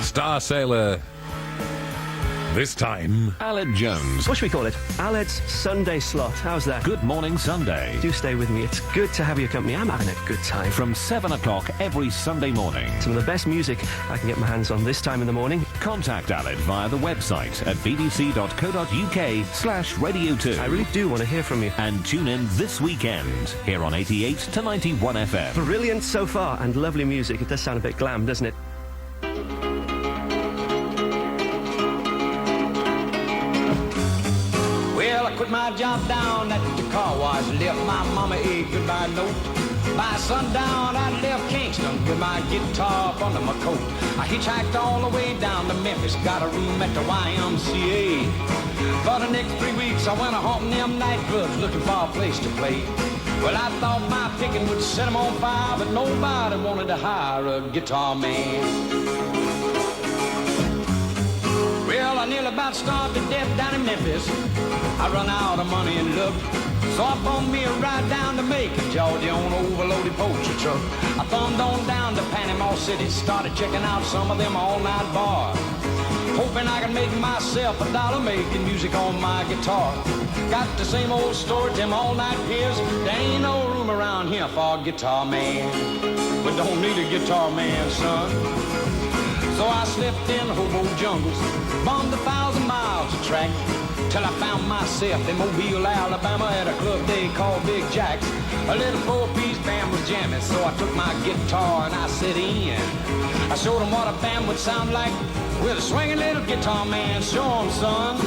Star Sailor. This time, Aled Jones. What should we call it? Aled's Sunday Slot. How's that? Good Morning Sunday. Do stay with me. It's good to have your company. I'm having a good time. From 7 o'clock every Sunday morning. Some of the best music I can get my hands on this time in the morning. Contact Aled via the website at bbc.co.uk/Radio 2. I really do want to hear from you. And tune in this weekend here on 88 to 91 FM. Brilliant so far and lovely music. It does sound a bit glam, doesn't it? Well, I quit my job down at the car wash, left my mama a goodbye note. By sundown, I left Kingston with my guitar up under my coat. I hitchhiked all the way down to Memphis, got a room at the YMCA. For the next 3 weeks, I went a haunting them nightclubs looking for a place to play. Well, I thought my picking would set them on fire, but nobody wanted to hire a guitar man. Well, I nearly about starved to death down in Memphis. I run out of money and luck, so I phoned me a ride down to Macon, Georgia on an overloaded poultry truck. I thumbed on down to Panama City, started checking out some of them all-night bars, hoping I could make myself $1 making music on my guitar. Got the same old story, them all-night peers. There ain't no room around here for a guitar man. We don't need a guitar man, son. So I slipped in hobo jungles, bombed 1,000 miles of track, till I found myself in Mobile, Alabama, at a club they called Big Jack's. A little four-piece band was jamming, so I took my guitar and I set in. I showed them what a band would sound like with a swinging little guitar man. Show 'em, son.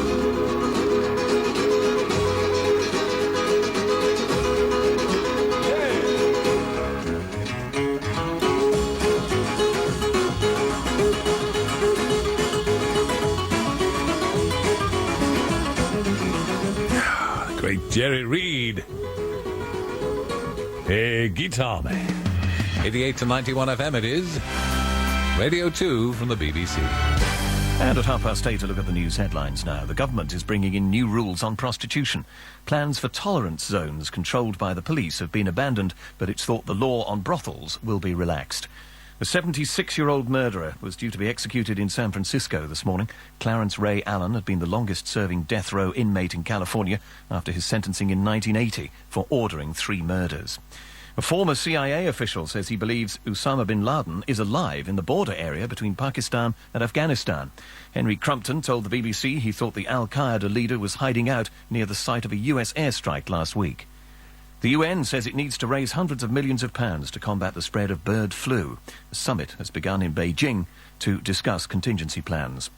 great Jerry Reed. A guitar man. 88 to 91 FM it is. Radio 2 from the BBC. And at 8:30, a look at the news headlines now. The government is bringing in new rules on prostitution. Plans for tolerance zones controlled by the police have been abandoned, but it's thought the law on brothels will be relaxed. A 76-year-old murderer was due to be executed in San Francisco this morning. Clarence Ray Allen had been the longest-serving death row inmate in California after his sentencing in 1980 for ordering 3 murders. A former CIA official says he believes Osama bin Laden is alive in the border area between Pakistan and Afghanistan. Henry Crumpton told the BBC he thought the Al-Qaeda leader was hiding out near the site of a US airstrike last week. The UN says it needs to raise hundreds of millions of pounds to combat the spread of bird flu. A summit has begun in Beijing to discuss contingency plans.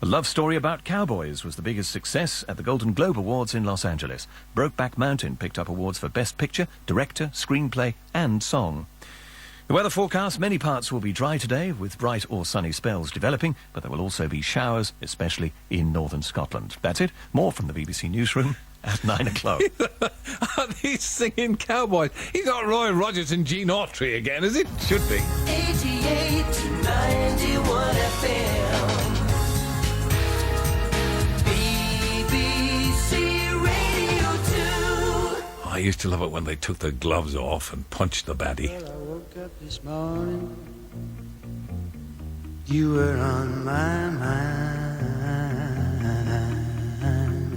A love story about cowboys was the biggest success at the Golden Globe Awards in Los Angeles. Brokeback Mountain picked up awards for Best Picture, Director, Screenplay and Song. The weather forecast, many parts will be dry today, with bright or sunny spells developing, but there will also be showers, especially in northern Scotland. That's it. More from the BBC Newsroom at 9 o'clock. Are these singing cowboys? He's not Roy Rogers and Gene Autry again, is it? Should be. 88 to 91 FM. I used to love it when they took their gloves off and punched the baddie. Well, I woke up this morning, you were on my mind.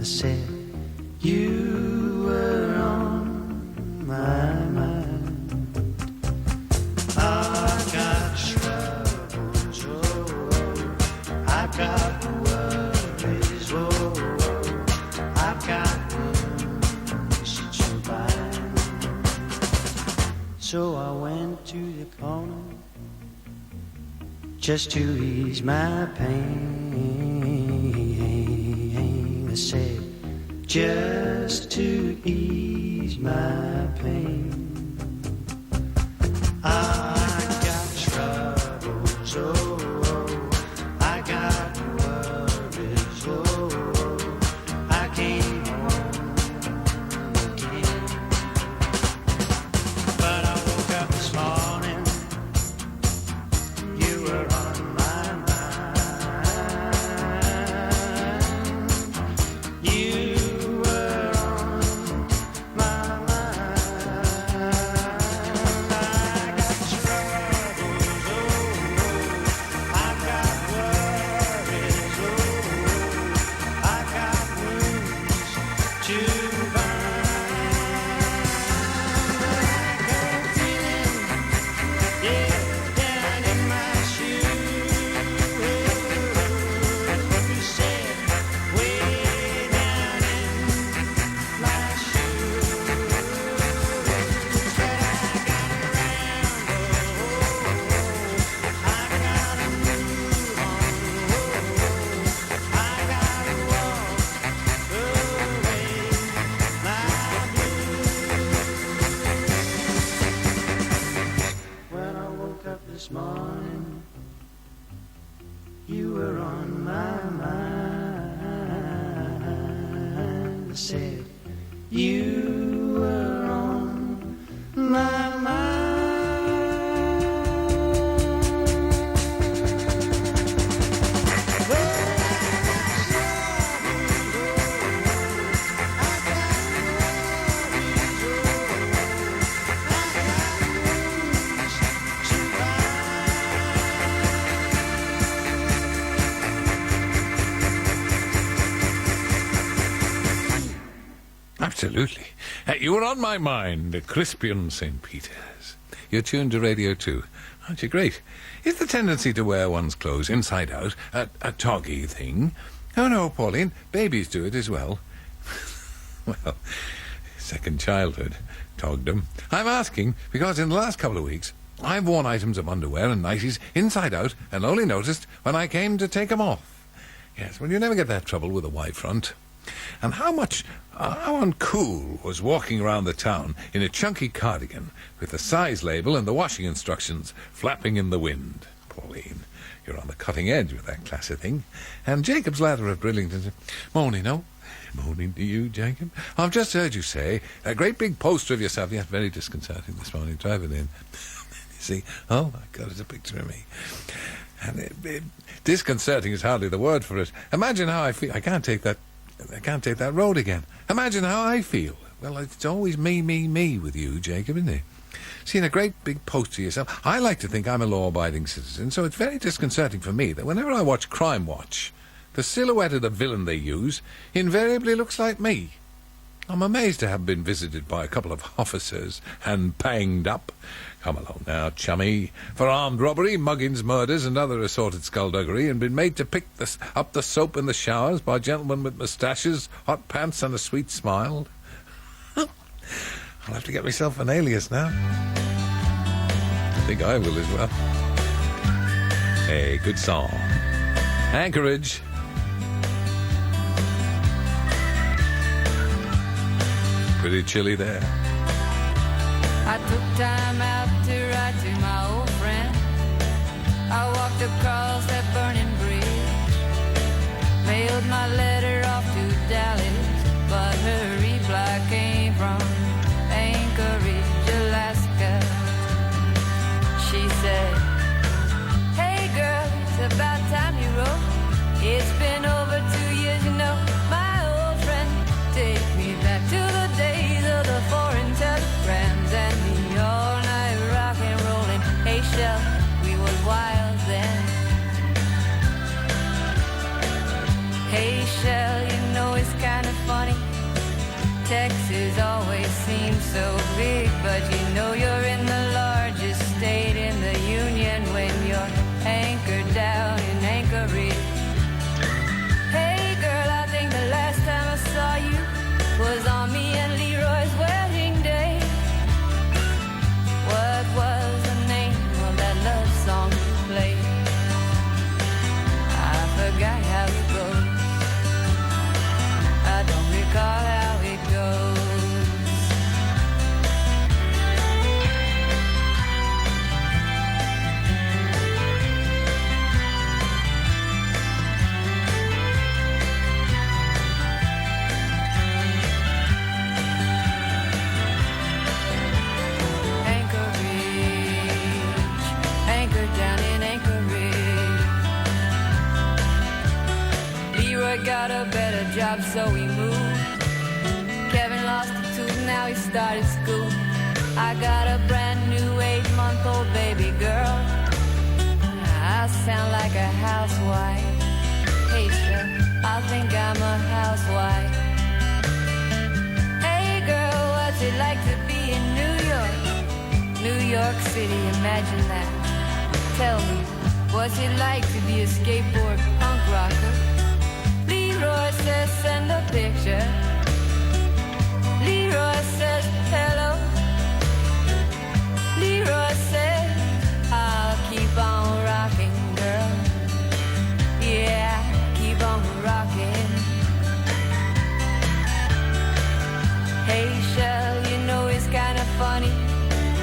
I said, you were on my mind. I got troubles, oh, I got worries, oh, I've got so I went to the corner just to ease my pain. I said, just to ease my pain. I got troubles, oh, I got worries, oh, I came home again. But I woke up this morning, you were on my mind. You were on my mind. I got this morning. You were on my mind. I said, you were on my mind. Absolutely. You were on my mind, Crispian St. Peter's. You're tuned to Radio 2. Aren't you great? Is the tendency to wear one's clothes inside out a toggy thing? Oh, no, Pauline. Babies do it as well. Well, second childhood. Togged I'm asking because in the last couple of weeks, I've worn items of underwear and nighties inside out and only noticed when I came to take them off. Yes, well, you never get that trouble with a Y front. And how uncool was walking around the town in a chunky cardigan with the size label and the washing instructions flapping in the wind. Pauline, you're on the cutting edge with that class of thing. And Jacob's lather of Brillington said, morning, no? Morning to you, Jacob. I've just heard you say a great big poster of yourself. Yes, very disconcerting this morning, driving in. You see, oh my God, it's a picture of me. And disconcerting is hardly the word for it. Imagine how I feel. I can't take that road again. Imagine how I feel. Well, it's always me with you, Jacob, isn't it? Seeing a great big poster of yourself. I like to think I'm a law-abiding citizen, so it's very disconcerting for me that whenever I watch Crime Watch, the silhouette of the villain they use invariably looks like me. I'm amazed to have been visited by a couple of officers and banged up. Come along now, chummy. For armed robbery, muggings, murders, and other assorted skullduggery, and been made to pick up the soap in the showers by gentlemen with moustaches, hot pants, and a sweet smile. I'll have to get myself an alias now. I think I will as well. Hey, good song. Anchorage. Pretty chilly there. I took time out to write to my old friend. I walked across that burning bridge, mailed my letter off to Dallas, but her reply came from Anchorage, Alaska. She said, hey girl, it's about time you wrote. It's been over 2 years, you know, my old friend. Take me back to the days of the foreign telegrams and the all-night rock and rolling. Hey, Shell, we was wild then. Hey, Shell, you know it's kind of funny. Texas always seems so big, but you know you're in the largest state in the union when you're anchored down in Anchorage. Hey, girl, I think the last time I saw you was on me and Leroy's wedding day. What was the name of that love song you played? I forgot how it goes. I don't recall how it goes. Down in Anchorage, Leroy got a better job, so he moved. Kevin lost a tooth, now he started school. I got a brand new 8-month-old baby girl. I sound like a housewife. Hey, sure, I think I'm a housewife. Hey, girl, what's it like to be in New York? New York City, imagine that. Tell me, what's it like to be a skateboard punk rocker? Leroy says send a picture. Leroy says hello. Leroy says I'll keep on rocking, girl. Yeah, keep on rocking. Hey, Shell, you know it's kind of funny.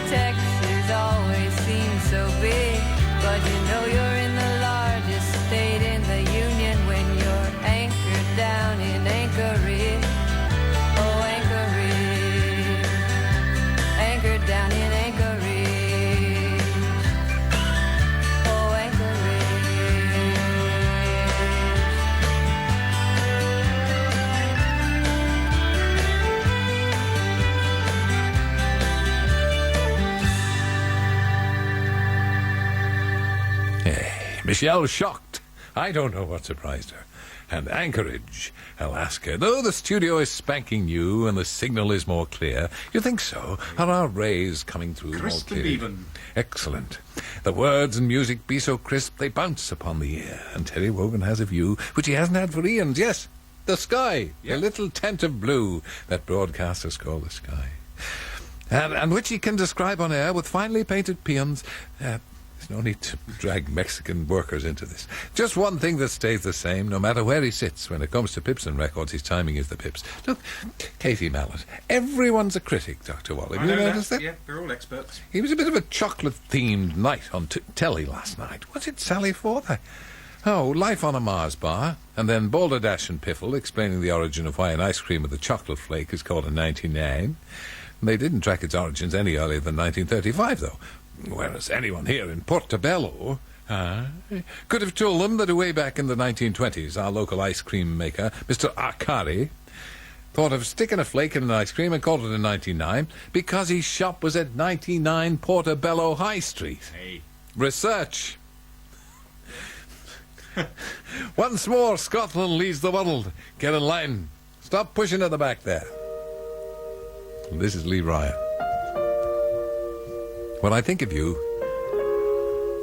Texas always seems so big. But you know you're in the largest state in the union when you're anchored down in Anchorage. Oh, Anchorage. Anchored down in Anchorage. Oh, Michelle shocked. I don't know what surprised her. And Anchorage, Alaska. Though the studio is spanking new and the signal is more clear, you think so? Are our rays coming through Crisp more and clearly? even. Excellent. The words and music be so crisp they bounce upon the ear. And Terry Wogan has a view which he hasn't had for eons. Yes, the sky. The little tent of blue that broadcasters call the sky. And which he can describe on air with finely painted peons. There's no need to drag Mexican workers into this. Just one thing that stays the same, no matter where he sits. When it comes to Pipson records, his timing is the pips. Look, Katie Mallet. Everyone's a critic, Dr. Wall. Have you noticed that? Yeah, they're all experts. He was a bit of a chocolate-themed night on telly last night. What's it Sally Forth? Oh, Life on a Mars bar, and then Balderdash and Piffle explaining the origin of why an ice cream with a chocolate flake is called a 99. They didn't track its origins any earlier than 1935, though. Whereas anyone here in Portobello could have told them that way back in the 1920s, our local ice cream maker, Mr. Arcari, thought of sticking a flake in an ice cream and called it a 99 because his shop was at 99 Portobello High Street. Hey. Research. Once more, Scotland leads the world. Get in line. Stop pushing at the back there. This is Lee Ryan. When I think of you,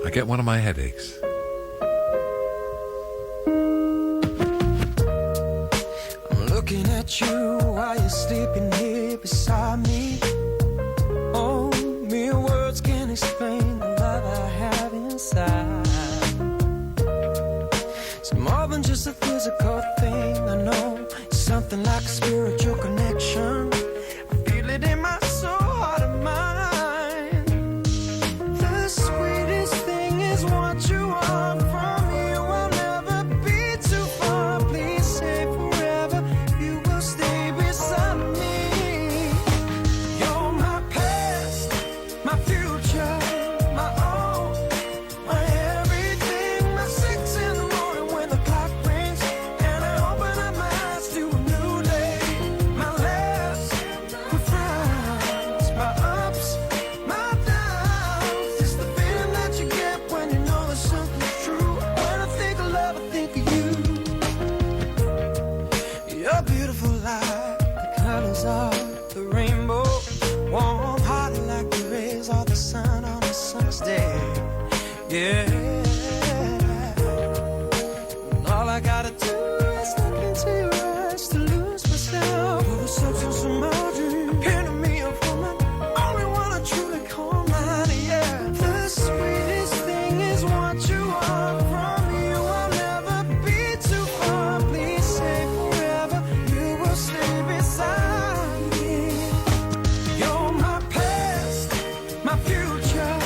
I get one of my headaches. I'm looking at you while you're sleeping here beside me. Oh, mere words can't explain the love I have inside. It's more than just a physical thing, I know. It's something like a spiritual connection. I feel it in my soul, heart and mind. The sweetest thing is what you are. From you I'll never be too far. Please say forever you will stay beside me. You're my past, my future, my all, my everything. My 6 in the morning when the clock rings and I open up my eyes to a new day. My laughs, my frowns, my ups, my downs. It's the feeling that you get when you know that something's true. When I think of love, I think of you. You're beautiful like the colors of the rainbow, warm-hearted like the rays of the sun on a summer's day. Yeah. And all I gotta do is look into your eyes to lose myself. You're the substance of my dream, epitome of woman, only one I truly call mine. Yeah. The sweetest thing is what you are. From you I'll never be too far. Please say forever you will stay beside me. You're my past, my future,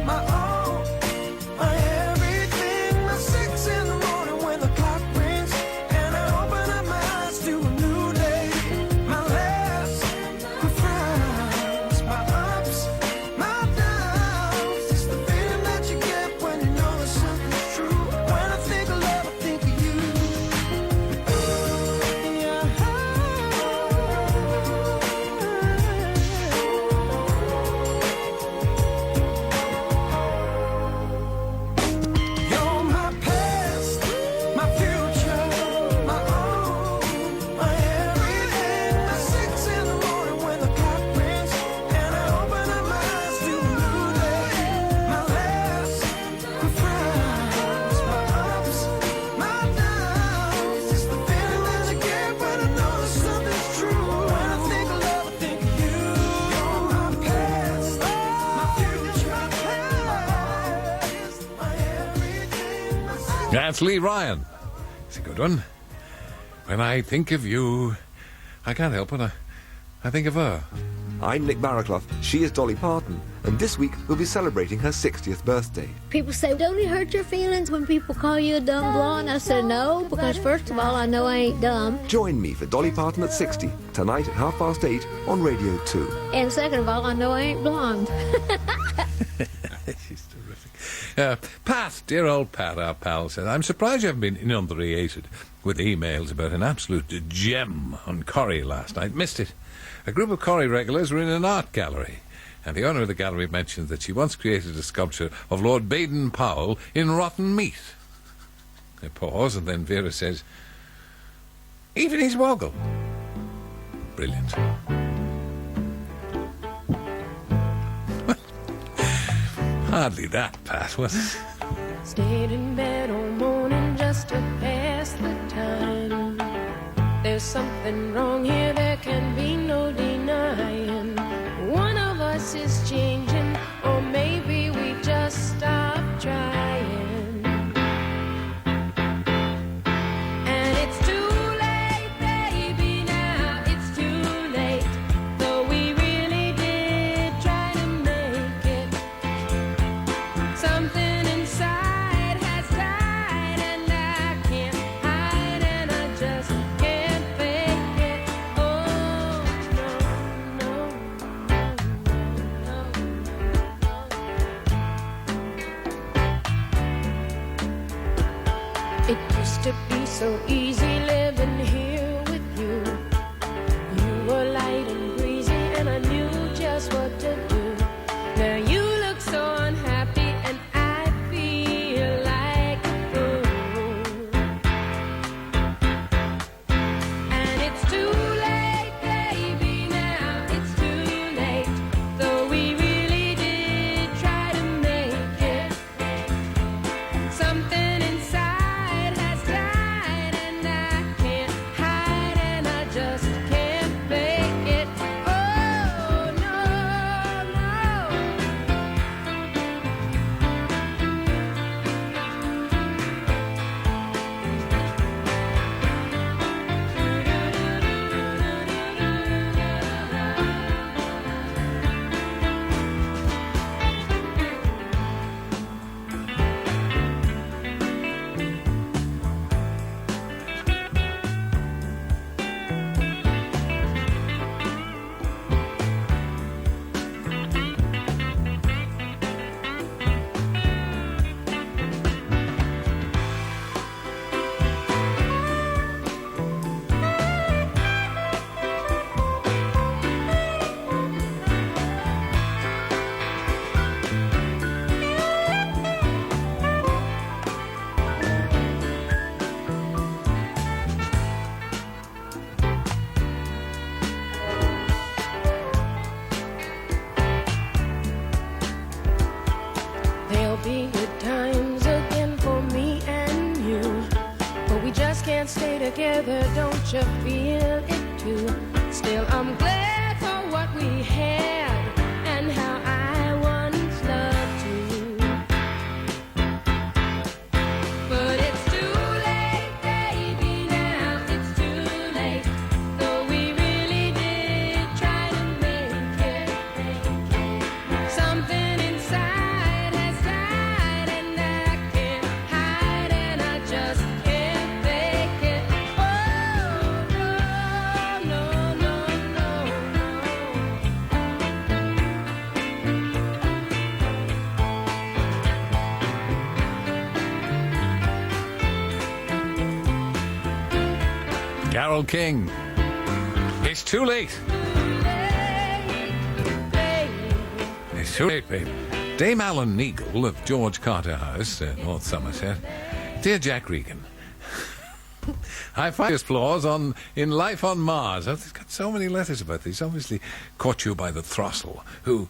my all, my everything. My 6 in the morning when the clock rings and I open up my eyes to a new day. My laughs, my frowns, my ups, my downs. It's the feeling that you get when you know that something's true. When I think of love, I think of you. You're my past, my future, my all, my everything. My 6 in the morning when the clock rings and I open up my eyes to a new day. My laughs, my frowns, my ups, my downs. It's the feeling that you get when I know that something's true. When I think of love, I think of you. You're my past, my future, my past, my everything. My 6 That's Lee Ryan. It's a good one. When I think of you, I can't help it. I think of her. I'm Nick Barraclough, she is Dolly Parton, and this week we'll be celebrating her 60th birthday. People say, don't it hurt your feelings when people call you a dumb blonde? I said, no, because first of all, I know I ain't dumb. Join me for Dolly Parton at 60, tonight at 8:30 on Radio 2. And second of all, I know I ain't blonde. She's terrific. Pat, dear old Pat, our pal, said, I'm surprised you haven't been inundated with emails about an absolute gem on Corrie last night. Missed it. A group of Corrie regulars were in an art gallery, and the owner of the gallery mentioned that she once created a sculpture of Lord Baden-Powell in rotten meat. They pause, and then Vera says, even his woggle. Brilliant. Hardly that, Pat, was it? Stayed in bed all morning just to pass the time. There's something wrong here, there can be no denying. One of us is changing, or maybe we just stopped trying. And it's too late, baby, now it's too late. Though we really did try to make it. Something inside has died, and I can't hide, and I just can't fake it. Oh, no, no. It used to be so easy living here with you. You were light and breezy, and I knew just what to do. Now you look so unhappy, and I feel like a fool. And it's too late, baby, now it's too late. Though we really did try to make it. Something inside has died, and I can't hide, and I just can't fake it. Oh, no, no. There'll be good times again for me and you, but we just can't stay together, don't you feel it too? Still, I'm glad for what we had and how I once loved you. But it's too late, baby, now it's too late. Though we really did try to make it. Something inside has died, and I can't hide, and I just can't fake it. Oh, no, no, no, Carole King. It's too late. It's too late, baby. Dame Alan Neagle of George Carter House, North Somerset. Dear Jack Regan, I find his flaws in Life on Mars. I've got so many letters about this. Obviously caught you by the throstle. Who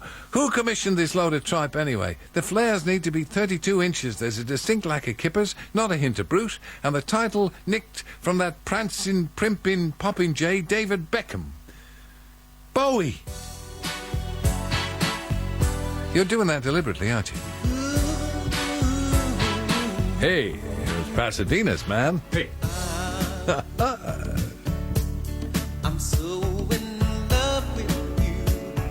commissioned this load of tripe anyway? The flares need to be 32 inches. There's a distinct lack of kippers, not a hint of brute, and the title nicked from that prancing, primping, popping J, David Beckham. Bowie. You're doing that deliberately, aren't you? Hey, it was Pasadena's, man. Hey. I'm so in love with you.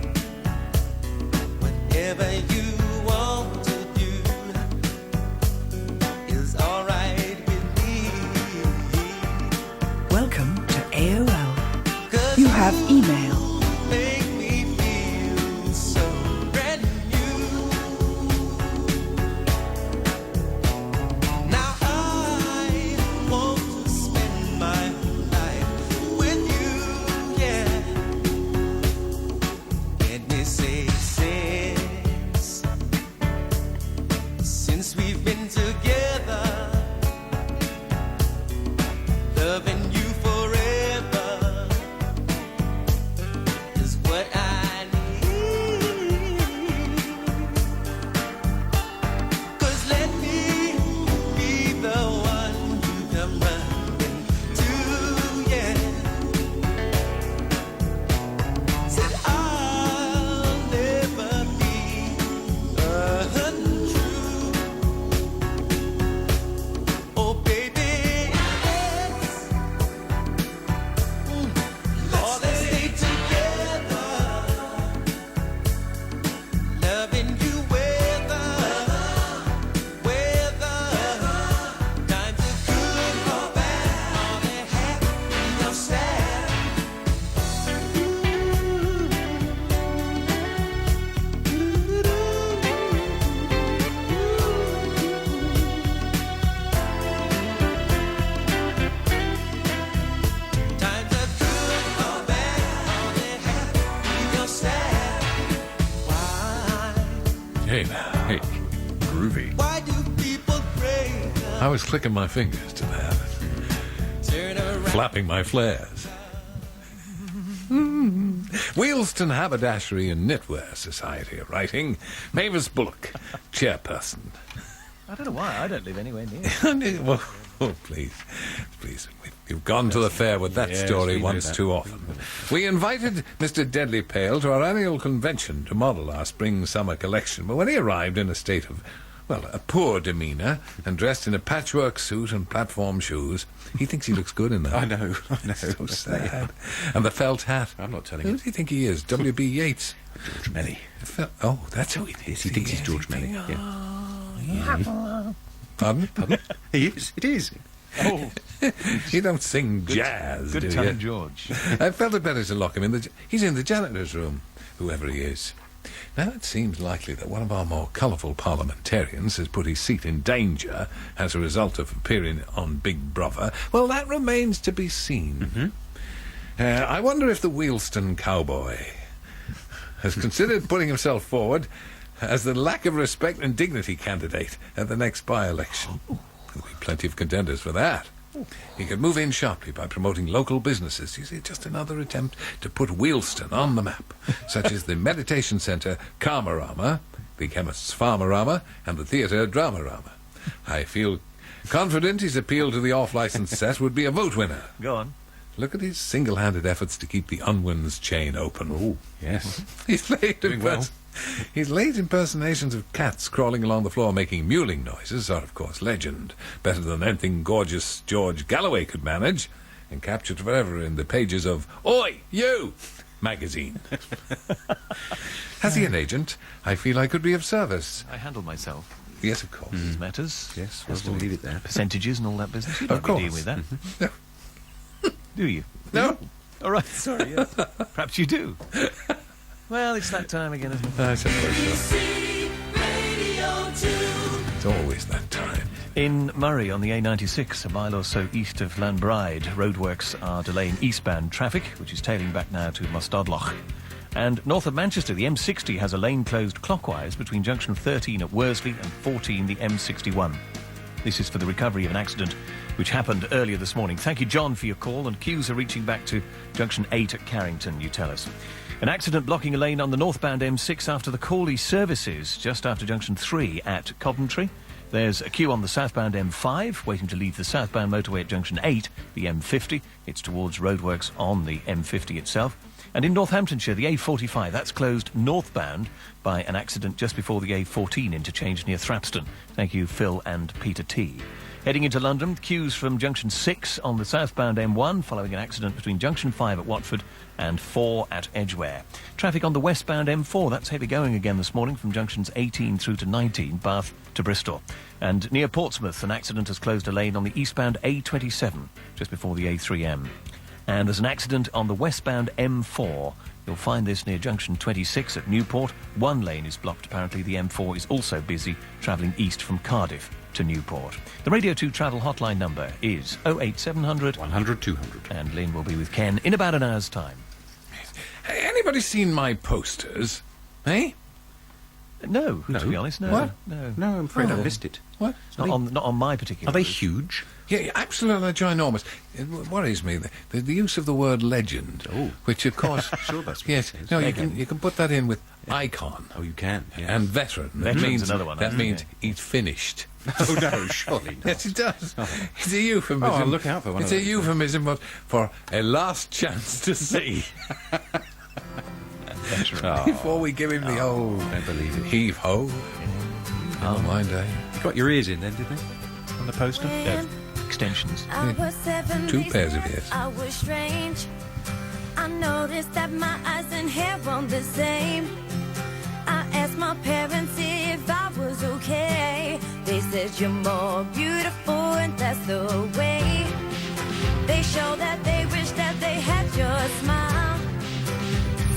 we've been together, loving you forever is what I need. 'Cause let me be the one you come running to, yeah. Said I'll never be untrue. Oh baby, let's stay together, loving you weather, times are good or bad, are they happy or sad? Times are good or bad, are they happy or sad? Why? Hey, now, hey, groovy. Why do people break I was clicking my fingers to that, turn around? flapping my flares. Wheelston Haberdashery and Knitwear Society are writing. Mavis Bullock, chairperson. I don't know why. I don't live anywhere near. Well, oh, please. You've gone to the fair with that Yes, story we know once that. too often. We invited Mr. Deadly Pale to our annual convention to model our spring-summer collection, but when he arrived in a state of, well, a poor demeanour and dressed in a patchwork suit and platform shoes, he thinks he looks good in that. I know. So sad. And the felt hat. I'm not telling Who you. does he think he is? W.B. Yeats? George Melly. Oh, that's who he thinks. Yes, he thinks he's George Melly. Yeah. Pardon? He is. It is. Oh, You don't sing jazz, good do time, you? George. I felt it better to lock him in the... He's in the janitor's room, whoever he is. Now, it seems likely that one of our more colourful parliamentarians has put his seat in danger as a result of appearing on Big Brother. Well, that remains to be seen. I wonder if the Wheelston cowboy has considered putting himself forward as the lack of respect and dignity candidate at the next by-election. There'll be plenty of contenders for that. He could move in sharply by promoting local businesses. You see, just another attempt to put Wheelston on the map, such as the meditation centre Karmarama, the chemist's Farmarama, and the theatre Dramarama. I feel confident his appeal to the off-licence set would be a vote winner. Go on. Look at his single-handed efforts to keep the Unwin's chain open. Oh, yes. He's laid impersonations of cats crawling along the floor making mewling noises are, of course, legend. Better than anything gorgeous George Galloway could manage, and captured forever in the pages of Oi, You! magazine. Has he an agent? I feel I could be of service. I handle myself. Yes, of course. These matters. Yes, we'll leave it there. Percentages and all that business. You Of don't deal course. with that. No. Do you? No. All right, sorry, yes. Perhaps you do. Well, it's that time again, isn't it? I suppose so. BBC Radio 2. It's always that time. In Murray on the A96, a mile or so east of Lanbride, roadworks are delaying eastbound traffic, which is tailing back now to Mostadloch. And north of Manchester, the M60 has a lane closed clockwise between junction 13 at Worsley and 14, the M61. This is for the recovery of an accident which happened earlier this morning. Thank you, John, for your call, and queues are reaching back to junction 8 at Carrington, you tell us. An accident blocking a lane on the northbound M6 after the Cawley services, just after junction 3 at Coventry. There's a queue on the southbound M5, waiting to leave the southbound motorway at junction 8, the M50. It's towards roadworks on the M50 itself. And in Northamptonshire, the A45, that's closed northbound by an accident just before the A14 interchange near Thrapston. Thank you, Phil and Peter T. Heading into London, queues from junction 6 on the southbound M1 following an accident between junction 5 at Watford and 4 at Edgware. Traffic on the westbound M4, that's heavy going again this morning from junctions 18 through to 19, Bath to Bristol. And near Portsmouth, an accident has closed a lane on the eastbound A27 just before the A3M. And there's an accident on the westbound M4. You'll find this near junction 26 at Newport. One lane is blocked. Apparently the M4 is also busy travelling east from Cardiff to Newport. The Radio 2 travel hotline number is 08700 100 200. And Lynn will be with Ken in about an hour's time. Hey, anybody seen my posters? Eh? No, to be honest, no. What? No. No, I'm afraid I missed it. What? Not on my particular. Are they route. huge? Yeah, absolutely ginormous. It worries me the use of the word legend, which of course, Sure, that's what yes, it is. no, you can put that in with icon. Oh, you can. Yeah. And veteran. Veteran's another one, That isn't it? means he's finished. Oh no, surely not. Yes, it does. It's a euphemism. Oh, I'll look out for one It's of a those. euphemism for a last chance to see. Oh, Before we give him the old don't believe it. heave ho. Oh my day. You got your ears in then, didn't they? On the poster? Yeah, extensions. I was 7 Two days pairs of old. ears. I was strange. I noticed that my eyes and hair weren't the same. I asked my parents if I was okay. They said you're more beautiful and that's the way. They showed that they wished that they had your smile.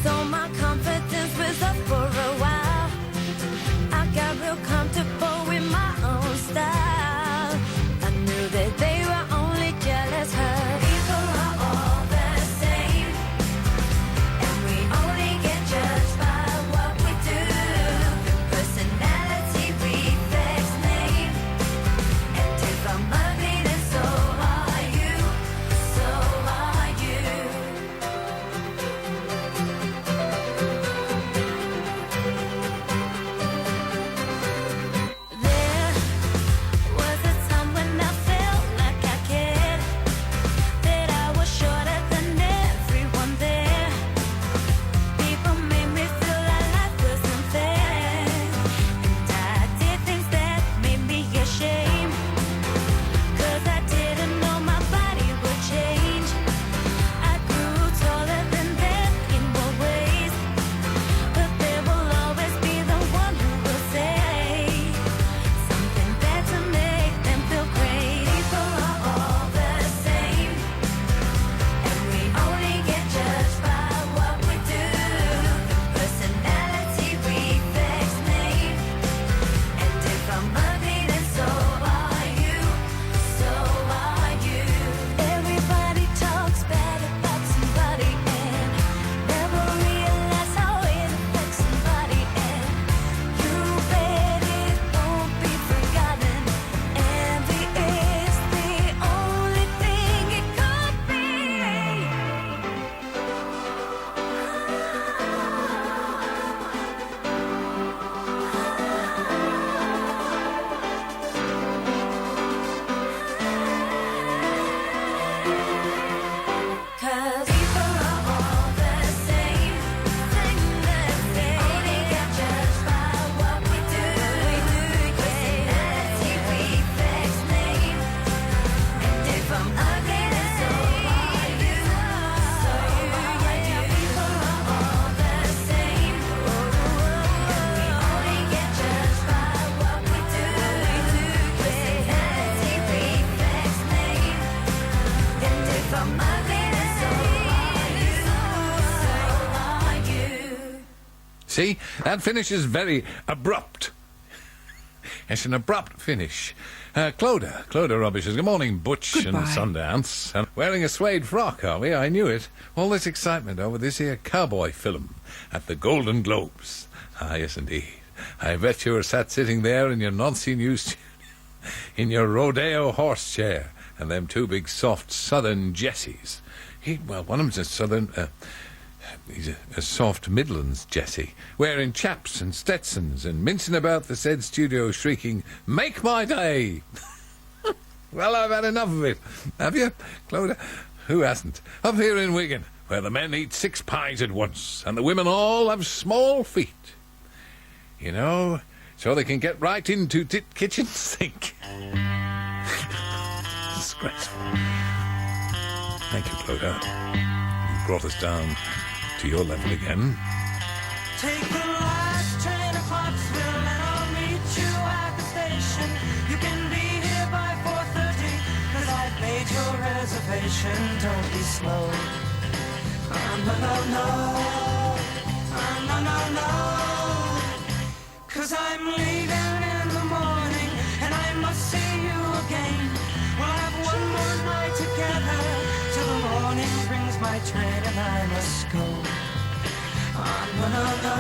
So my confidence was up for a while. I got real comfortable with my own style. I knew that they were only jealous. Her people are all the same, and we only get judged by what we do. Personality reflects name, and if I'm ugly, then so are you. So are you. There was a time when I felt like I cared, that I was shorter than everyone there. People made me feel like life was unfair, and I did things that made me ashamed, 'cause I didn't know my body would change. I grew taller than them in more ways, but there will always be the one who will say something bad to make them feel great. People are all the same, and we only get judged by what we do. Personality reflects name, and if I'm ugly, then so are you. So are you. Everybody talks bad about somebody and never realize how it affects somebody, and you bet it won't be forgotten. Envy is the only thing it could be. Cause people are all the same, only get judged by what we do. Personality reflects name, and if I'm ugly, then so are you. So are you. People are all the same, and we only get judged by what we do. Personality reflects name, and if I'm ugly, then so are you. So are you. See, that finish is very abrupt. It's an abrupt finish. Clodagh rubbishes. Good morning, Butch and Sundance. And wearing a suede frock, are we? I knew it. All this excitement over this here cowboy film at the Golden Globes. Ah, yes, indeed. I bet you were sat sitting there in your Nancy News studio, in your rodeo horse chair, and them two big soft southern Jessies. One of them's a southern... he's a soft Midlands Jessie, wearing chaps and Stetsons and mincing about the said studio shrieking, "Make my day!" Well, I've had enough of it. Have you, Clodagh? Who hasn't? Up here in Wigan, where the men eat 6 pies at once and the women all have small feet. You know, so they can get right into kitchen sink. Disgraceful. Thank you, Clodagh. You've brought us down to your level again. Take the last train to Clarksville and I'll meet you at the station. You can be here by 4:30, 'cause I've made your reservation. Don't be slow. No. 'Cause I'm leaving in the morning and I must see you again. We'll have one more night together till the morning brings my train and I must go. No.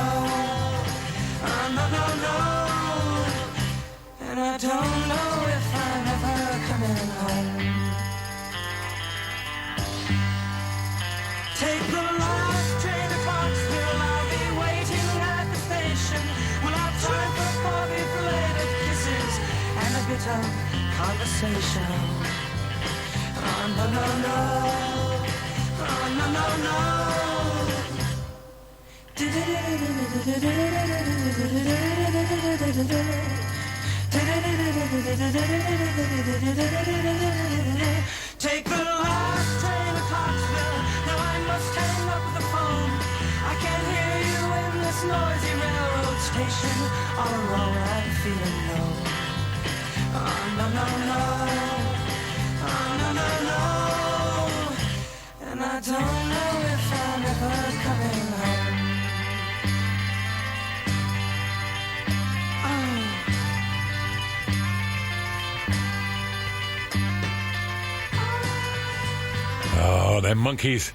And I don't know if I'm ever coming home. Take the last train to Foxville, I'll be waiting at the station. We'll have time for coffee-flavored kisses and a bit of conversation. Oh, no, no, no. Oh, no, no, no. Take the last train to Clarksville. Now I must hang up the phone. I can't hear you in this noisy railroad station. All alone I'm feeling low. Oh, no, no, no. Oh, no, no, no. And I don't know if I'm ever coming home. Oh, them monkeys.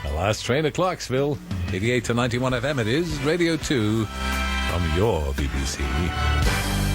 The last train to Clarksville. 88 to 91 FM it is. Radio 2 from your BBC.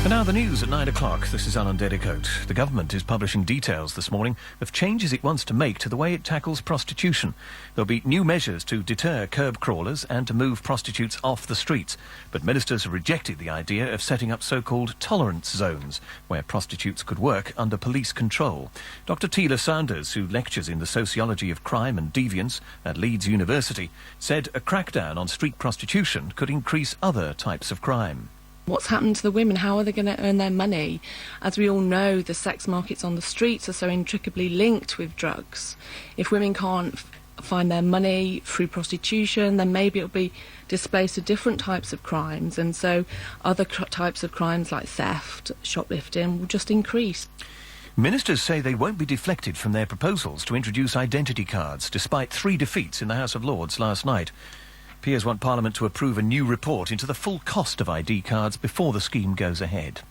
And now the news at 9 o'clock. This is Alan Dedicote. The government is publishing details this morning of changes it wants to make to the way it tackles prostitution. There'll be new measures to deter curb crawlers and to move prostitutes off the streets. But ministers have rejected the idea of setting up so-called tolerance zones, where prostitutes could work under police control. Dr. Teela Saunders, who lectures in the sociology of crime and deviance at Leeds University, said a crackdown on street prostitution could increase other types of crime. What's happened to the women? How are they going to earn their money? As we all know, the sex markets on the streets are so intricately linked with drugs. If women can't find their money through prostitution, then maybe it'll be displaced to different types of crimes, and so other types of crimes like theft, shoplifting will just increase. Ministers say they won't be deflected from their proposals to introduce identity cards, despite 3 defeats in the House of Lords last night. Peers want Parliament to approve a new report into the full cost of ID cards before the scheme goes ahead.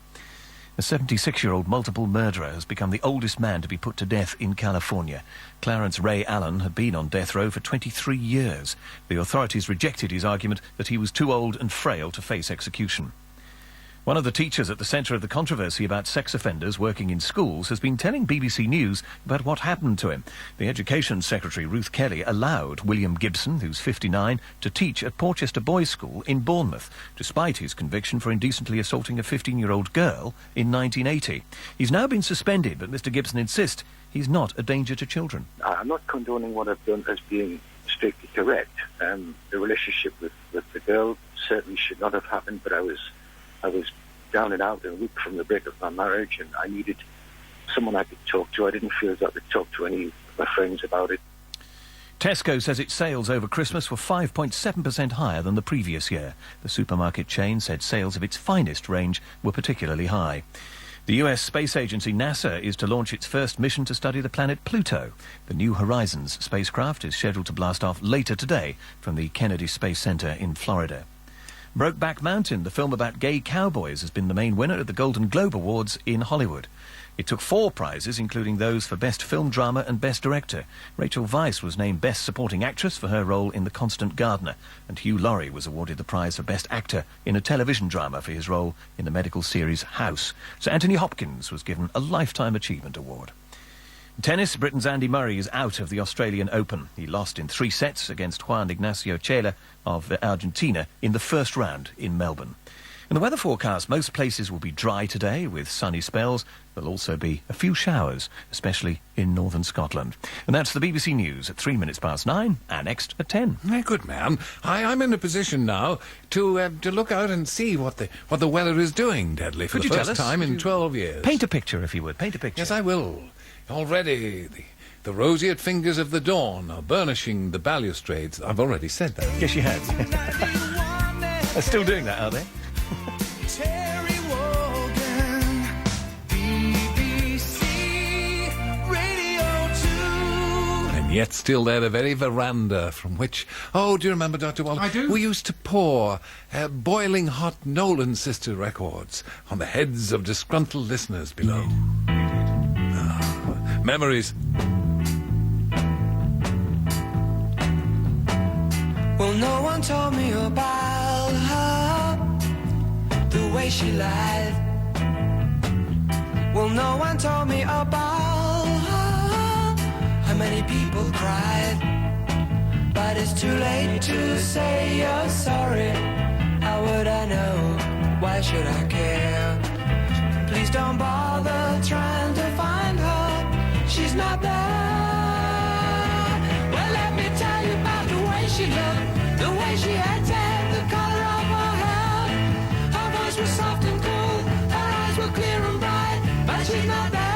A 76-year-old multiple murderer has become the oldest man to be put to death in California. Clarence Ray Allen had been on death row for 23 years. The authorities rejected his argument that he was too old and frail to face execution. One of the teachers at the centre of the controversy about sex offenders working in schools has been telling BBC News about what happened to him. The Education Secretary, Ruth Kelly, allowed William Gibson, who's 59, to teach at Porchester Boys' School in Bournemouth, despite his conviction for indecently assaulting a 15-year-old girl in 1980. He's now been suspended, but Mr Gibson insists he's not a danger to children. I'm not condoning what I've done as being strictly correct. The relationship with the girl certainly should not have happened, but I was down and out a week from the break of my marriage, and I needed someone I could talk to. I didn't feel as I could talk to any of my friends about it. Tesco says its sales over Christmas were 5.7% higher than the previous year. The supermarket chain said sales of its finest range were particularly high. The US space agency NASA is to launch its first mission to study the planet Pluto. The New Horizons spacecraft is scheduled to blast off later today from the Kennedy Space Center in Florida. Brokeback Mountain, the film about gay cowboys, has been the main winner at the Golden Globe Awards in Hollywood. It took 4 prizes, including those for Best Film Drama and Best Director. Rachel Weisz was named Best Supporting Actress for her role in The Constant Gardener, and Hugh Laurie was awarded the prize for Best Actor in a television drama for his role in the medical series House. Sir Anthony Hopkins was given a Lifetime Achievement Award. Tennis, Britain's Andy Murray is out of the Australian Open. He lost in 3 sets against Juan Ignacio Chela of Argentina in the first round in Melbourne. In the weather forecast, most places will be dry today with sunny spells. There'll also be a few showers, especially in northern Scotland. And that's the BBC News at 3 minutes past 9, annexed at 10. Good man. I'm in a position now to look out and see what the weather is doing, Deadly, for Could the you tell first us? time in 12 years. Paint a picture, if you would. Paint a picture. Yes, I will. Already, the roseate fingers of the dawn are burnishing the balustrades. I've already said that. Yes, you have. They're still doing that, are they? Terry Wogan, BBC Radio 2. And yet still there, the very veranda from which... Oh, do you remember, Dr. Waller? I do. We used to pour boiling hot Nolan Sister records on the heads of disgruntled listeners below. Memories. Well, no one told me about her, the way she lied. Well, no one told me about how many people cried. But it's too late to say you're sorry. How would I know? Why should I care? Please don't bother trying to find her. She's not there. Well, let me tell you about the way she looked, the way she acted, the color of her hair. Her voice was soft and cool, her eyes were clear and bright, but she's not there.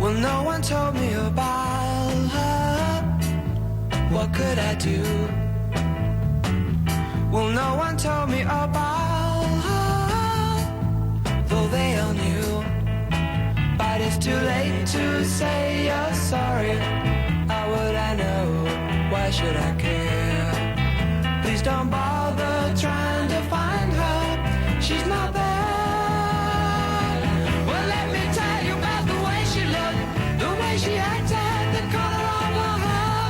Well, no one told me about her. What could I do? Well, no one told me about her, though they all knew. But it's too late to say you're sorry. How would I know? Why should I care? Please don't bother trying to find her. She's not there. Well, let me tell you about the way she looked, the way she acted, the color of her hair.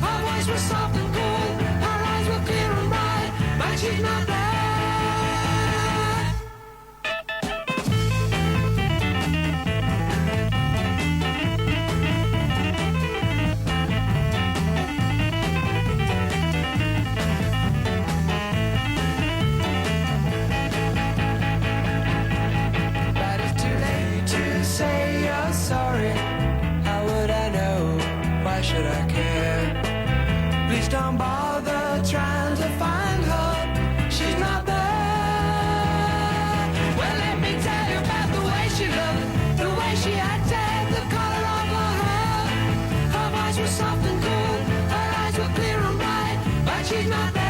Her voice was soft and cool, her eyes were clear and bright, but she's not there. But it's too late to say you're sorry. How would I know? Why should I care? Please don't bother trying to find her. She's not there. Well, let me tell you about the way she looked, the way she acted, the color of her hair. Her voice was soft and cool, her eyes were clear and bright, but she's not there.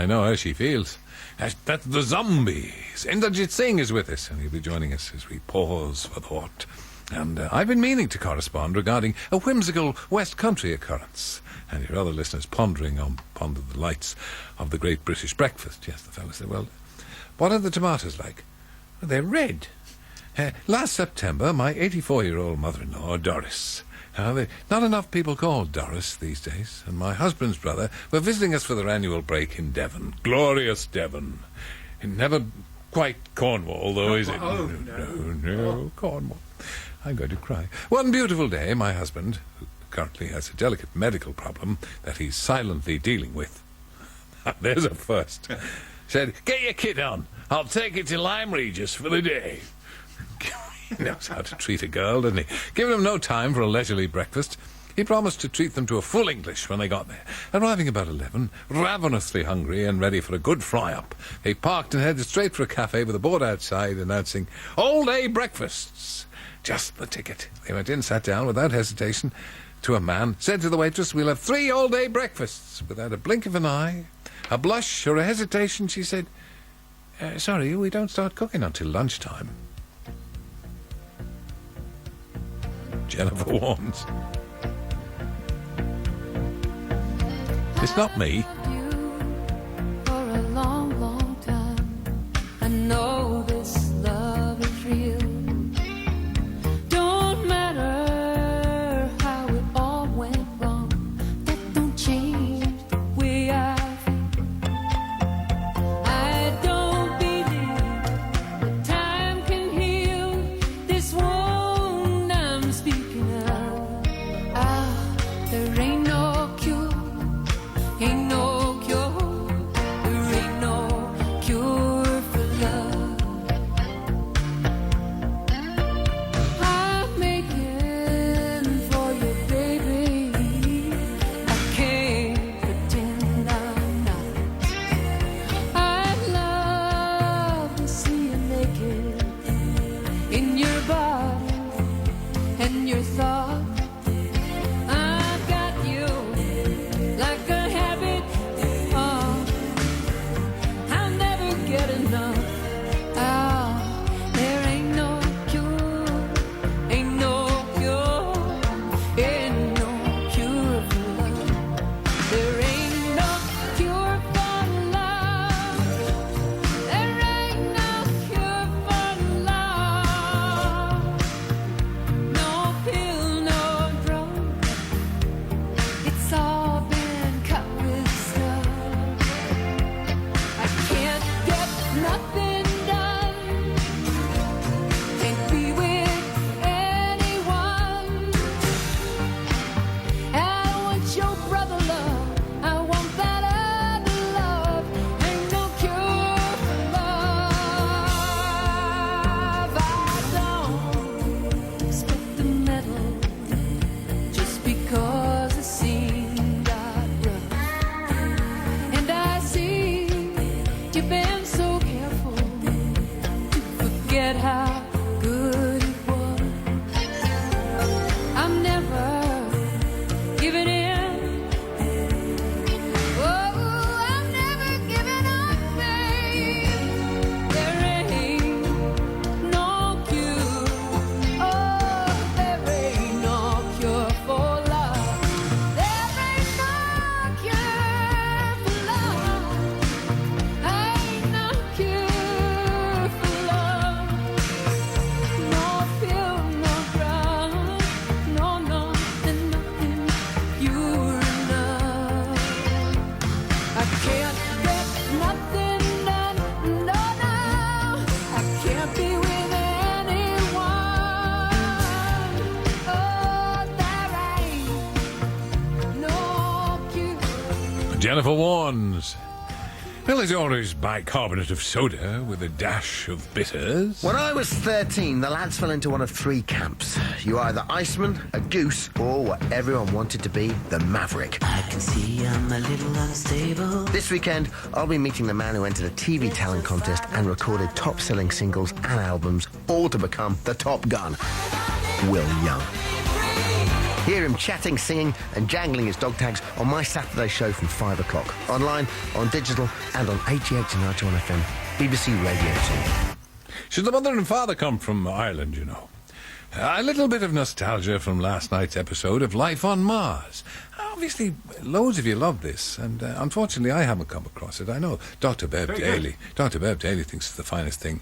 I know how she feels. That's the Zombies. Inderjit Singh is with us, and he'll be joining us as we pause for thought. And I've been meaning to correspond regarding a whimsical West Country occurrence, and your other listeners pondering on the delights of the Great British Breakfast. Yes, the fellow said, well, what are the tomatoes like? Well, they're red. Last September, my 84-year-old mother-in-law, Doris, not enough people called Doris these days, and my husband's brother were visiting us for their annual break in Devon. Glorious Devon. Never quite Cornwall, though, is it? Oh, no, Cornwall. I'm going to cry. One beautiful day, my husband, who currently has a delicate medical problem that he's silently dealing with, there's a first, said, "Get your kit on. I'll take it to Lyme Regis for the day." He knows how to treat a girl, doesn't he? Giving them no time for a leisurely breakfast, he promised to treat them to a full English when they got there. Arriving about 11, ravenously hungry and ready for a good fry-up, they parked and headed straight for a cafe with a board outside announcing, "All-day breakfasts." Just the ticket. They went in, sat down without hesitation to a man, said to the waitress, "We'll have 3 all-day breakfasts." Without a blink of an eye, a blush or a hesitation, she said, "Sorry, we don't start cooking until lunchtime." Jennifer warns. It's not me. For a long, long time, I know this love is real. Don't matter how it all went wrong, that don't change the way I feel. I don't believe that time can heal this wound I'm speaking of. There ain't no cure. Ain't no cure, there ain't no cure for love. I'm making for you, baby. I can't pretend I'm not. I'd love to see you naked in your body and your thoughts. I've got you Jennifer Warnes. Well, there's always bicarbonate of soda with a dash of bitters. When I was 13, the lads fell into one of three camps. You were either Iceman, a goose, or what everyone wanted to be, the Maverick. I can see I'm a little unstable. This weekend, I'll be meeting the man who entered a TV talent contest and recorded top-selling singles and albums, all to become the Top Gun, Will Young. Hear him chatting, singing and jangling his dog tags on my Saturday show from 5 o'clock. Online, on digital and on 88 and 91 FM, BBC Radio 2. Should the mother and father come from Ireland, you know? A little bit of nostalgia from last night's episode of Life on Mars. Obviously, loads of you love this, and unfortunately I haven't come across it. I know Dr. Bev Daly. Dr. Bev Daly thinks it's the finest thing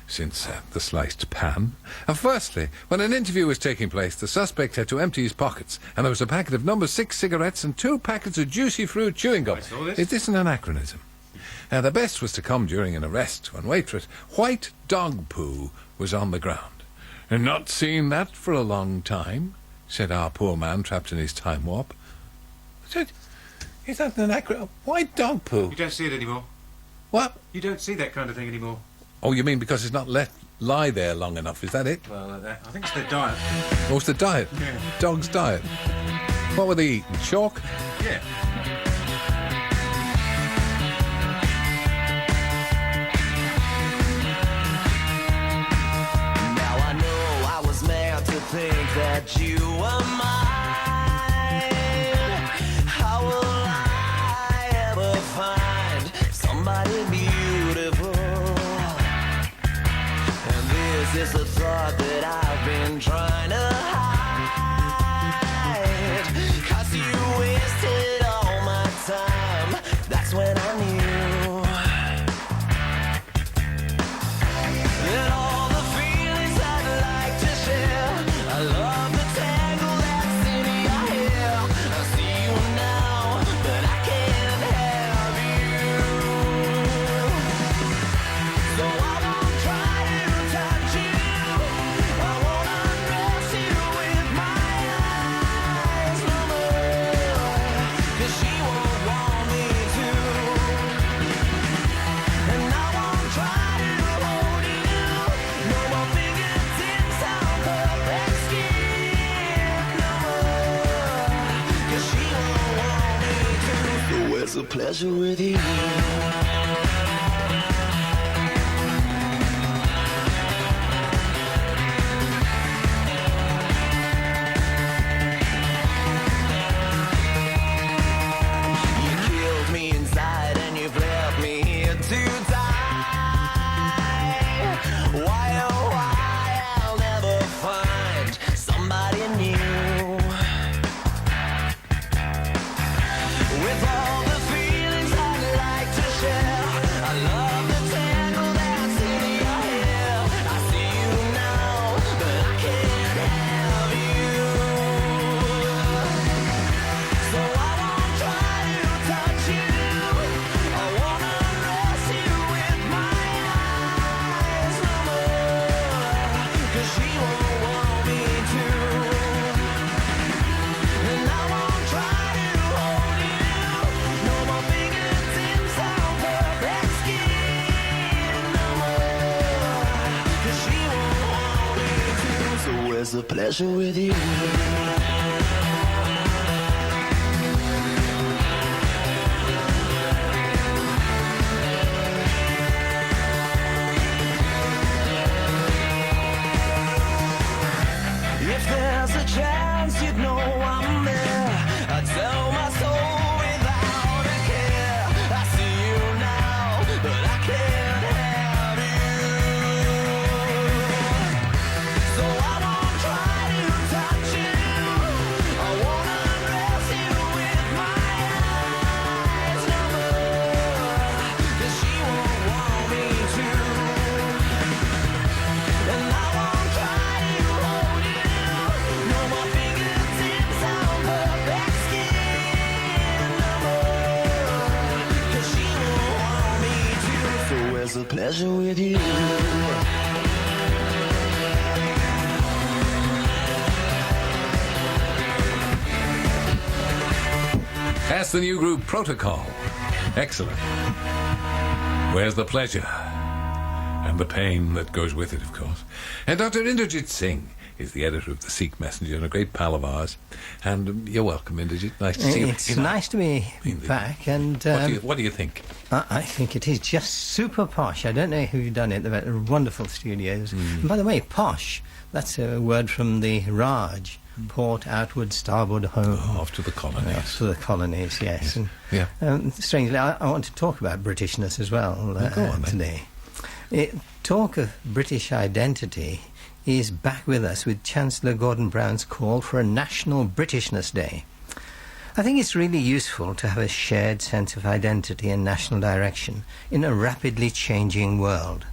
since the sliced pan. Firstly, when an interview was taking place, the suspect had to empty his pockets, and there was a packet of number 6 cigarettes and 2 packets of juicy fruit chewing gum. Is this an anachronism? The best was to come during an arrest, when, wait for it, white dog poo was on the ground. And not seen that for a long time, said our poor man trapped in his time warp. Is that an anachronism? White dog poo? You don't see it anymore. What? You don't see that kind of thing anymore. Oh, you mean because it's not let lie there long enough, is that it? Well, I think it's their diet. Oh, it's the diet? Yeah. Dog's diet. What were they eating? Chalk? Yeah. Now I know I was meant to think that you were mine. How will I ever find somebody beautiful? And this is a thought that I've been trying to hide. 'Cause you wasted all my time. That's when I knew that all the feelings I'd like to share. I love the tangle that's in your hair. I see you now, but I can't have you. So I won't try to touch you. I won't undress you with my eyes no more. 'Cause she won't want me to. And I won't try to hold you. No more fingertips on perfect skin no more. 'Cause she won't want me to. So where's the pleasure with you? You killed me inside and you've left me here to die. Why, oh why, I'll never find somebody new. With all the feelings I'd like to share. I love the tangle that's in your hair. I see you now, but I can't have you. So I won't try to touch you. I won't undress you with my eyes no more. 'Cause she won't want me to. And I won't try to hold you. No more fingertips on perfect skin no more. 'Cause she won't want me to. So where's the pleasure with you? If there's a chance, you'd know I'm there. I'd sell my soul without a care. I see you now, but I can't have you. So I won't try to touch you. I won't undress you with my eyes no more. 'Cause she won't want me to. And I won't try to hold you. No more fingertips on perfect skin no more. 'Cause she won't want me to. So where's the pleasure with you? That's the new group Protocol. Excellent. Where's the pleasure? And the pain that goes with it, of course. And Dr. Inderjit Singh is the editor of the Sikh Messenger and a great pal of ours. And you're welcome, Inderjit. Nice to see you. It's nice to be back. And what do you think? I think it is just super posh. I don't know who's done it. They've wonderful studios. And by the way, posh, that's a word from the Raj. Port, outward, starboard, home. Off to the colonies. Off to the colonies, yes. And, yeah. Strangely, I want to talk about Britishness as well Go on, today. Talk of British identity is back with us with Chancellor Gordon Brown's call for a National Britishness Day. I think it's really useful to have a shared sense of identity and national direction in a rapidly changing world.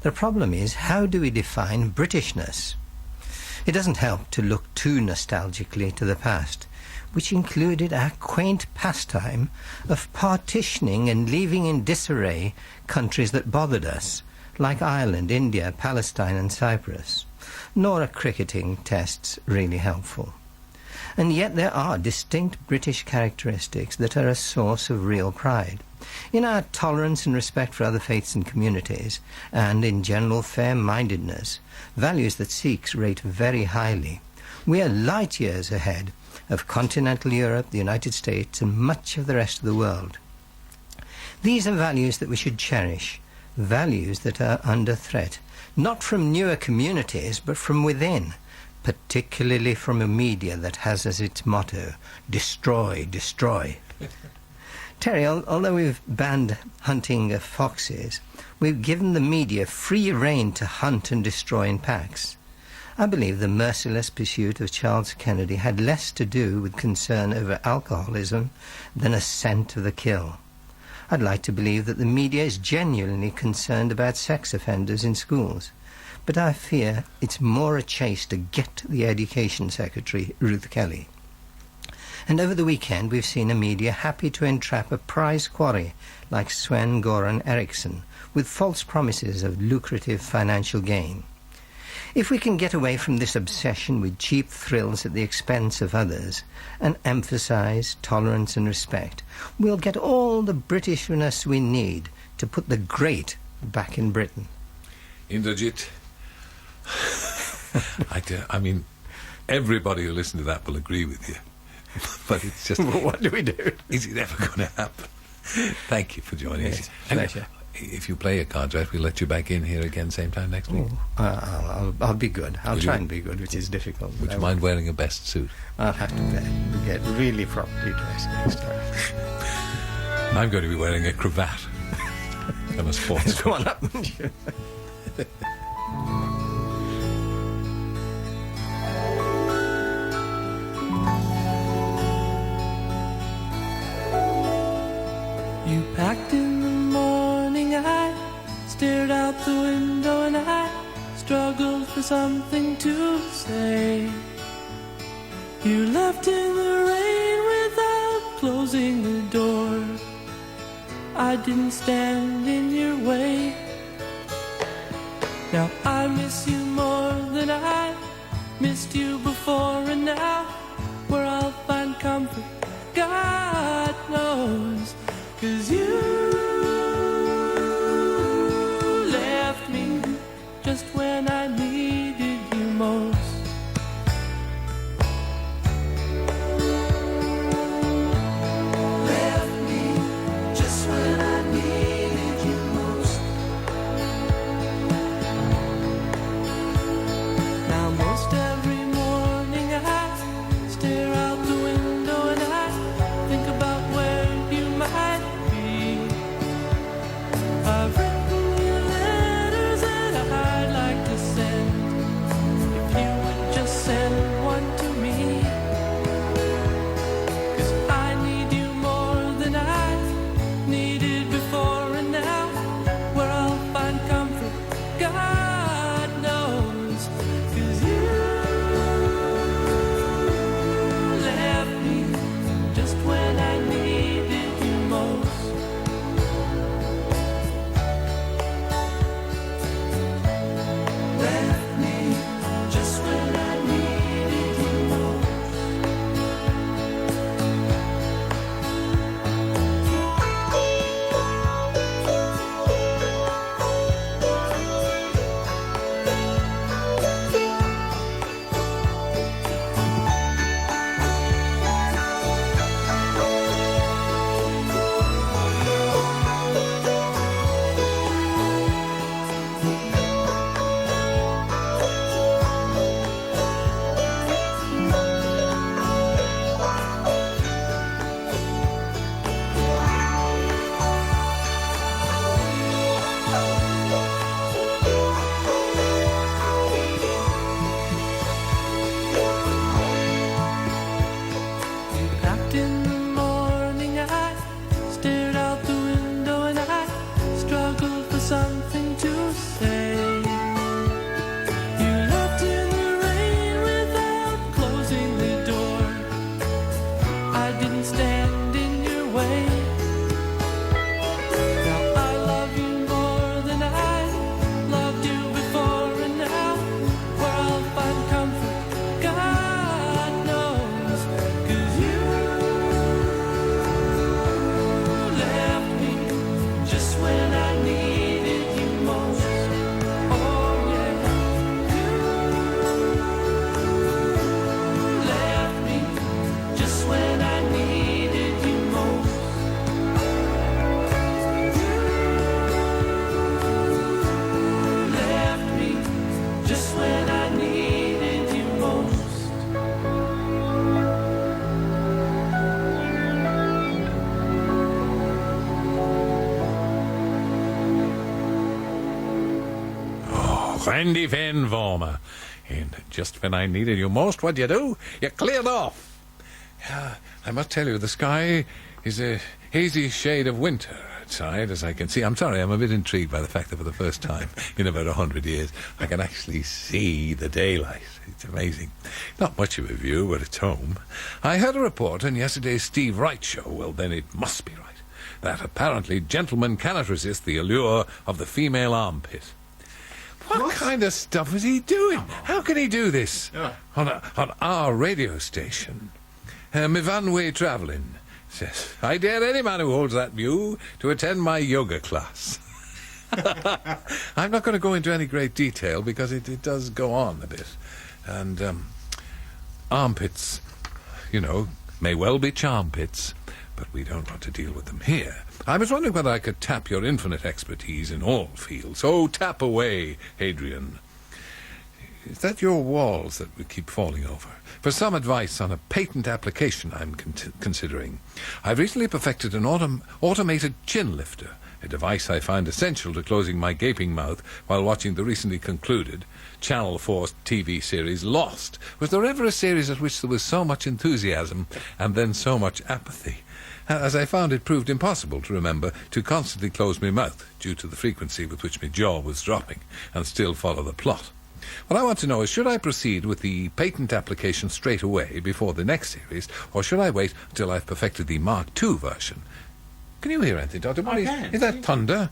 The problem is, how do we define Britishness? It doesn't help to look too nostalgically to the past, which included our quaint pastime of partitioning and leaving in disarray countries that bothered us, like Ireland, India, Palestine and Cyprus. Nor are cricketing tests really helpful. And yet there are distinct British characteristics that are a source of real pride. In our tolerance and respect for other faiths and communities, and in general fair-mindedness, values that Sikhs rate very highly, we are light years ahead of continental Europe, the United States, and much of the rest of the world. These are values that we should cherish, values that are under threat, not from newer communities, but from within, particularly from a media that has as its motto, destroy, destroy. Terry, although we've banned hunting of foxes, we've given the media free rein to hunt and destroy in packs. I believe the merciless pursuit of Charles Kennedy had less to do with concern over alcoholism than a scent of the kill. I'd like to believe that the media is genuinely concerned about sex offenders in schools, but I fear it's more a chase to get the Education Secretary, Ruth Kelly. And over the weekend we've seen a media happy to entrap a prize quarry like Sven-Goran Eriksson with false promises of lucrative financial gain. If we can get away from this obsession with cheap thrills at the expense of others and emphasise tolerance and respect, we'll get all the Britishness we need to put the great back in Britain. Inderjit, I mean, everybody who listens to that will agree with you. But it's just... What do we do? Is it ever going to happen? Thank you for joining us. Pleasure. If you play your cards right, we'll let you back in here again same time next week. I'll be good. I'll try and be good, which is difficult. Would you mind wearing a best suit? I'll have to get really properly dressed next time. I'm going to be wearing a cravat and a sports Go on coat. up. You packed in the morning, I stared out the window and I struggled for something to say. You left in the rain without closing the door. I didn't stand in your way. Now I miss you more than I missed you before, and now where I'll find comfort, God knows. 'Cause you left me just when I needed you most. Left me just when I needed you most. Now most every morning I I didn't stand in your way. Now I love you more than I loved you before, and now where I'll find comfort, God knows. 'Cause you left me just when I needed you most. Oh yeah, you left me just when I needed you most. Left me just when I needed you most. Oh, Randy Van Vormer. And just when I needed you most, what'd you do? You cleared off. Yeah, I must tell you, the sky is a hazy shade of winter outside, as I can see. I'm sorry, I'm a bit intrigued by the fact that for the first time in about 100 years, I can actually see the daylight. It's amazing. Not much of a view, but it's home. I heard a report on yesterday's Steve Wright show. Well, then it must be right. That apparently gentlemen cannot resist the allure of the female armpit. What kind of stuff is he doing? How can he do this on our radio station? Mivanwe Travelling says, I dare any man who holds that view to attend my yoga class. I'm not going to go into any great detail because it does go on a bit. And armpits, you know, may well be charmpits, but we don't want to deal with them here. I was wondering whether I could tap your infinite expertise in all fields. Oh, tap away, Adrian. Is that your walls that we keep falling over? For some advice on a patent application I'm considering. I've recently perfected an automated chin lifter, a device I find essential to closing my gaping mouth while watching the recently concluded Channel 4 TV series Lost. Was there ever a series at which there was so much enthusiasm and then so much apathy? As I found it proved impossible to remember to constantly close my mouth due to the frequency with which my jaw was dropping and still follow the plot. What I want to know is, should I proceed with the patent application straight away before the next series, or should I wait until I've perfected the Mark II version? Can you hear anything, Doctor? Is that thunder?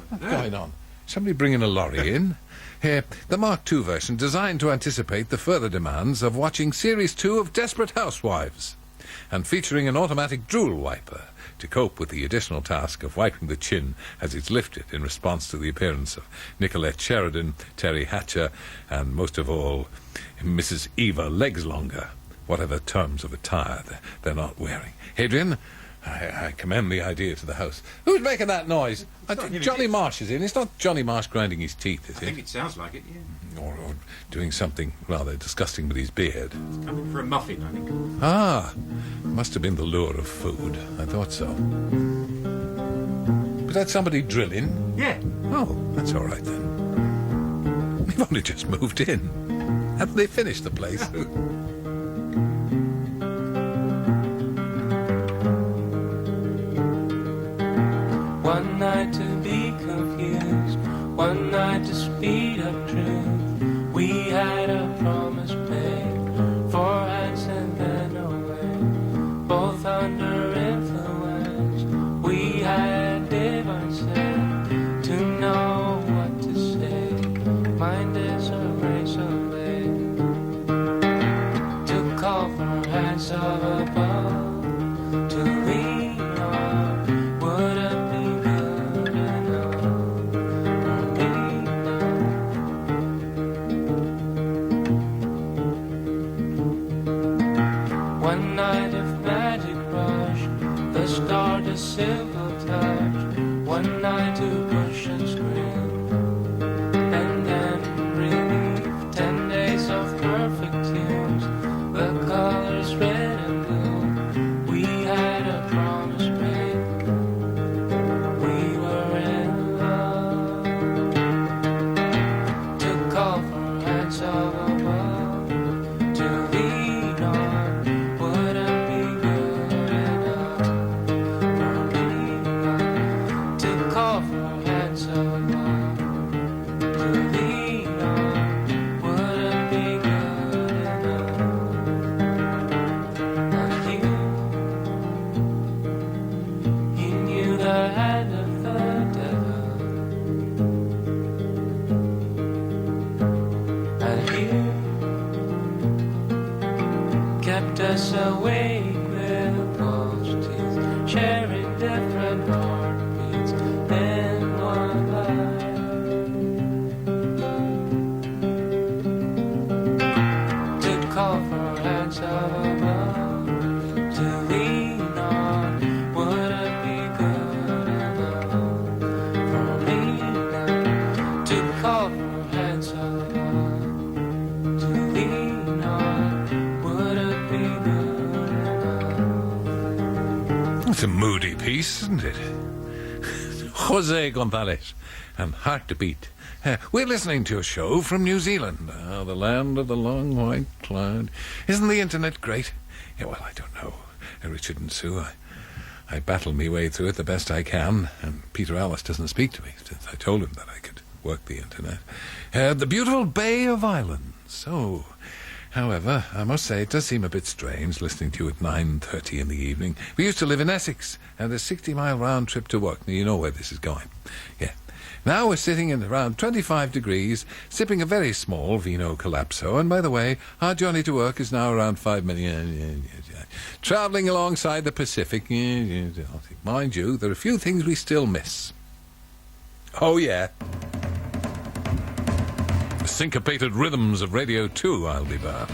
What's going on? Somebody bringing a lorry in? Here, the Mark II version, designed to anticipate the further demands of watching Series 2 of Desperate Housewives, and featuring an automatic drool wiper to cope with the additional task of wiping the chin as it's lifted in response to the appearance of Nicolette Sheridan, Terry Hatcher, and most of all, Mrs. Eva Legslonger, whatever terms of attire they're not wearing. Adrian, I commend the idea to the house. Who's making that noise? Johnny Marsh is in. It's not Johnny Marsh grinding his teeth, is it? I think it sounds like it, yeah. Or doing something rather disgusting with his beard. It's coming for a muffin, I think. Ah, must have been the lure of food. I thought so. Was that somebody drilling? Yeah. Oh, that's all right then. We've only just moved in. Haven't they finished the place? One night to be confused, one night to speed up truth. We had a promise made, 4 hands and then away, both under influence. We had divine sense to know what to say. Mind is a razor blade to call for hands of above, to lean on. Would it be good enough for me now? One night of magic rush, the stardust silver touch. One night to push and scream, and then relief. 10 days of perfect tunes, the colors red and blue. We had a promise made, we were in love. To call for hands of above, to lean on. Would it be good enough for me now? It's a moody piece, isn't it? Jose Gonzalez and Heart to Beat. We're listening to a show from New Zealand, the land of the long white cloud. Isn't the internet great? Yeah, well, I don't know. Richard and Sue, I battle me way through it the best I can, and Peter Alice doesn't speak to me since I told him that I could work the internet. The beautiful Bay of Islands. Oh, however, I must say it does seem a bit strange listening to you at 9:30 in the evening. We used to live in Essex, and a 60-mile round trip to work. Now, you know where this is going. Yeah. Now we're sitting in around 25 degrees, sipping a very small Vino Collapso, and by the way, our journey to work is now around 5 million... travelling alongside the Pacific. Mind you, there are a few things we still miss. Oh, yeah. The syncopated rhythms of Radio 2, I'll be bound.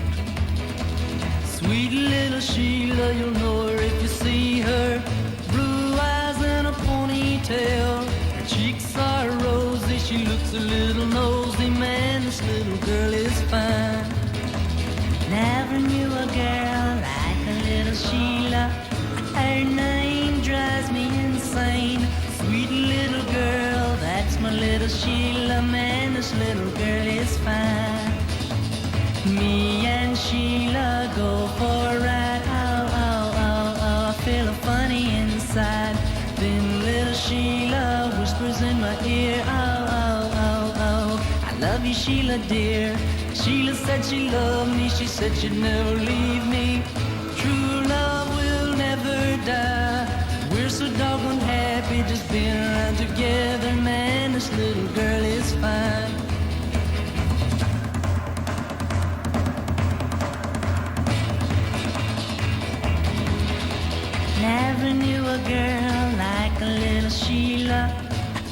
Sweet little Sheila, you'll know her if you see her. Blue eyes and a ponytail. Her cheeks are rosy, she looks a little nosy. Man, this little girl is fine. Never knew a girl like a little Sheila. Her name drives me insane. Sweet little girl, that's my little Sheila. Man, this little girl is fine. Me and Sheila go for a ride. Oh, oh, oh, oh, I feel funny inside. Then little Sheila whispers in my ear. Oh, oh, oh, oh, I love you, Sheila, dear. Sheila said she loved me. She said she'd never leave me. True love will never die. We're so doggone happy just being around together. Man, this little girl is fine. Never knew a girl like a little Sheila.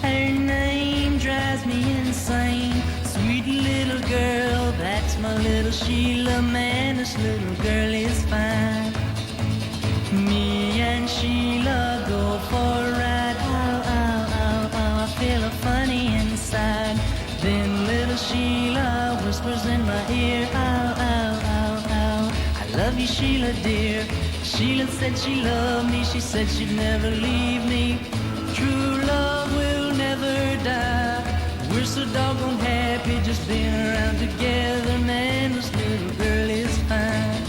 Her name drives me insane. Sweet little girl, that's my little Sheila. Man, this little girl is fine. Me and Sheila go for a ride. Oh, oh, oh, oh, I feel funny inside. Then little Sheila whispers in my ear. Oh, oh, oh, oh, I love you, Sheila, dear. Sheila said she loved me. She said she'd never leave me. True love will never die. We're so doggone happy just being around together. Man, this little girl is fine.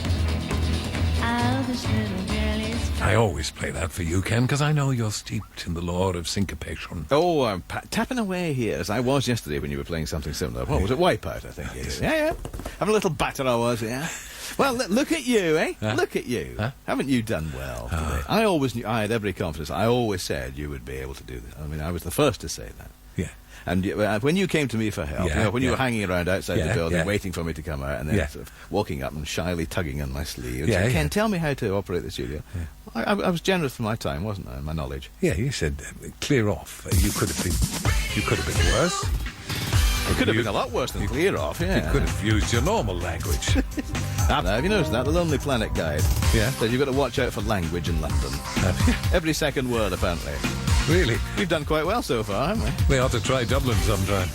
Oh, this little girl is fine. I always play that for you, Ken, because I know you're steeped in the lore of syncopation. Oh, I'm tapping away here, as I was yesterday when you were playing something similar. What was it? Wipeout, I think. Yes. Yeah. Having a little batter I was, yeah. Well, look at you, eh? Look at you. Haven't you done well today? I always knew, I had every confidence. I always said you would be able to do this. I mean, I was the first to say that. Yeah. And when you came to me for help, when you were hanging around outside the building waiting for me to come out and then sort of walking up and shyly tugging on my sleeve and saying, Ken, tell me how to operate the studio. Yeah. I was generous for my time, wasn't I, my knowledge? Yeah, you said clear off. You could have been worse. It could have been a lot worse than clear off, yeah. You could have used your normal language. Now, have you noticed that? The Lonely Planet Guide. Yeah. Says you've got to watch out for language in London. Every second word, apparently. Really? We've done quite well so far, haven't we? We ought to try Dublin sometime.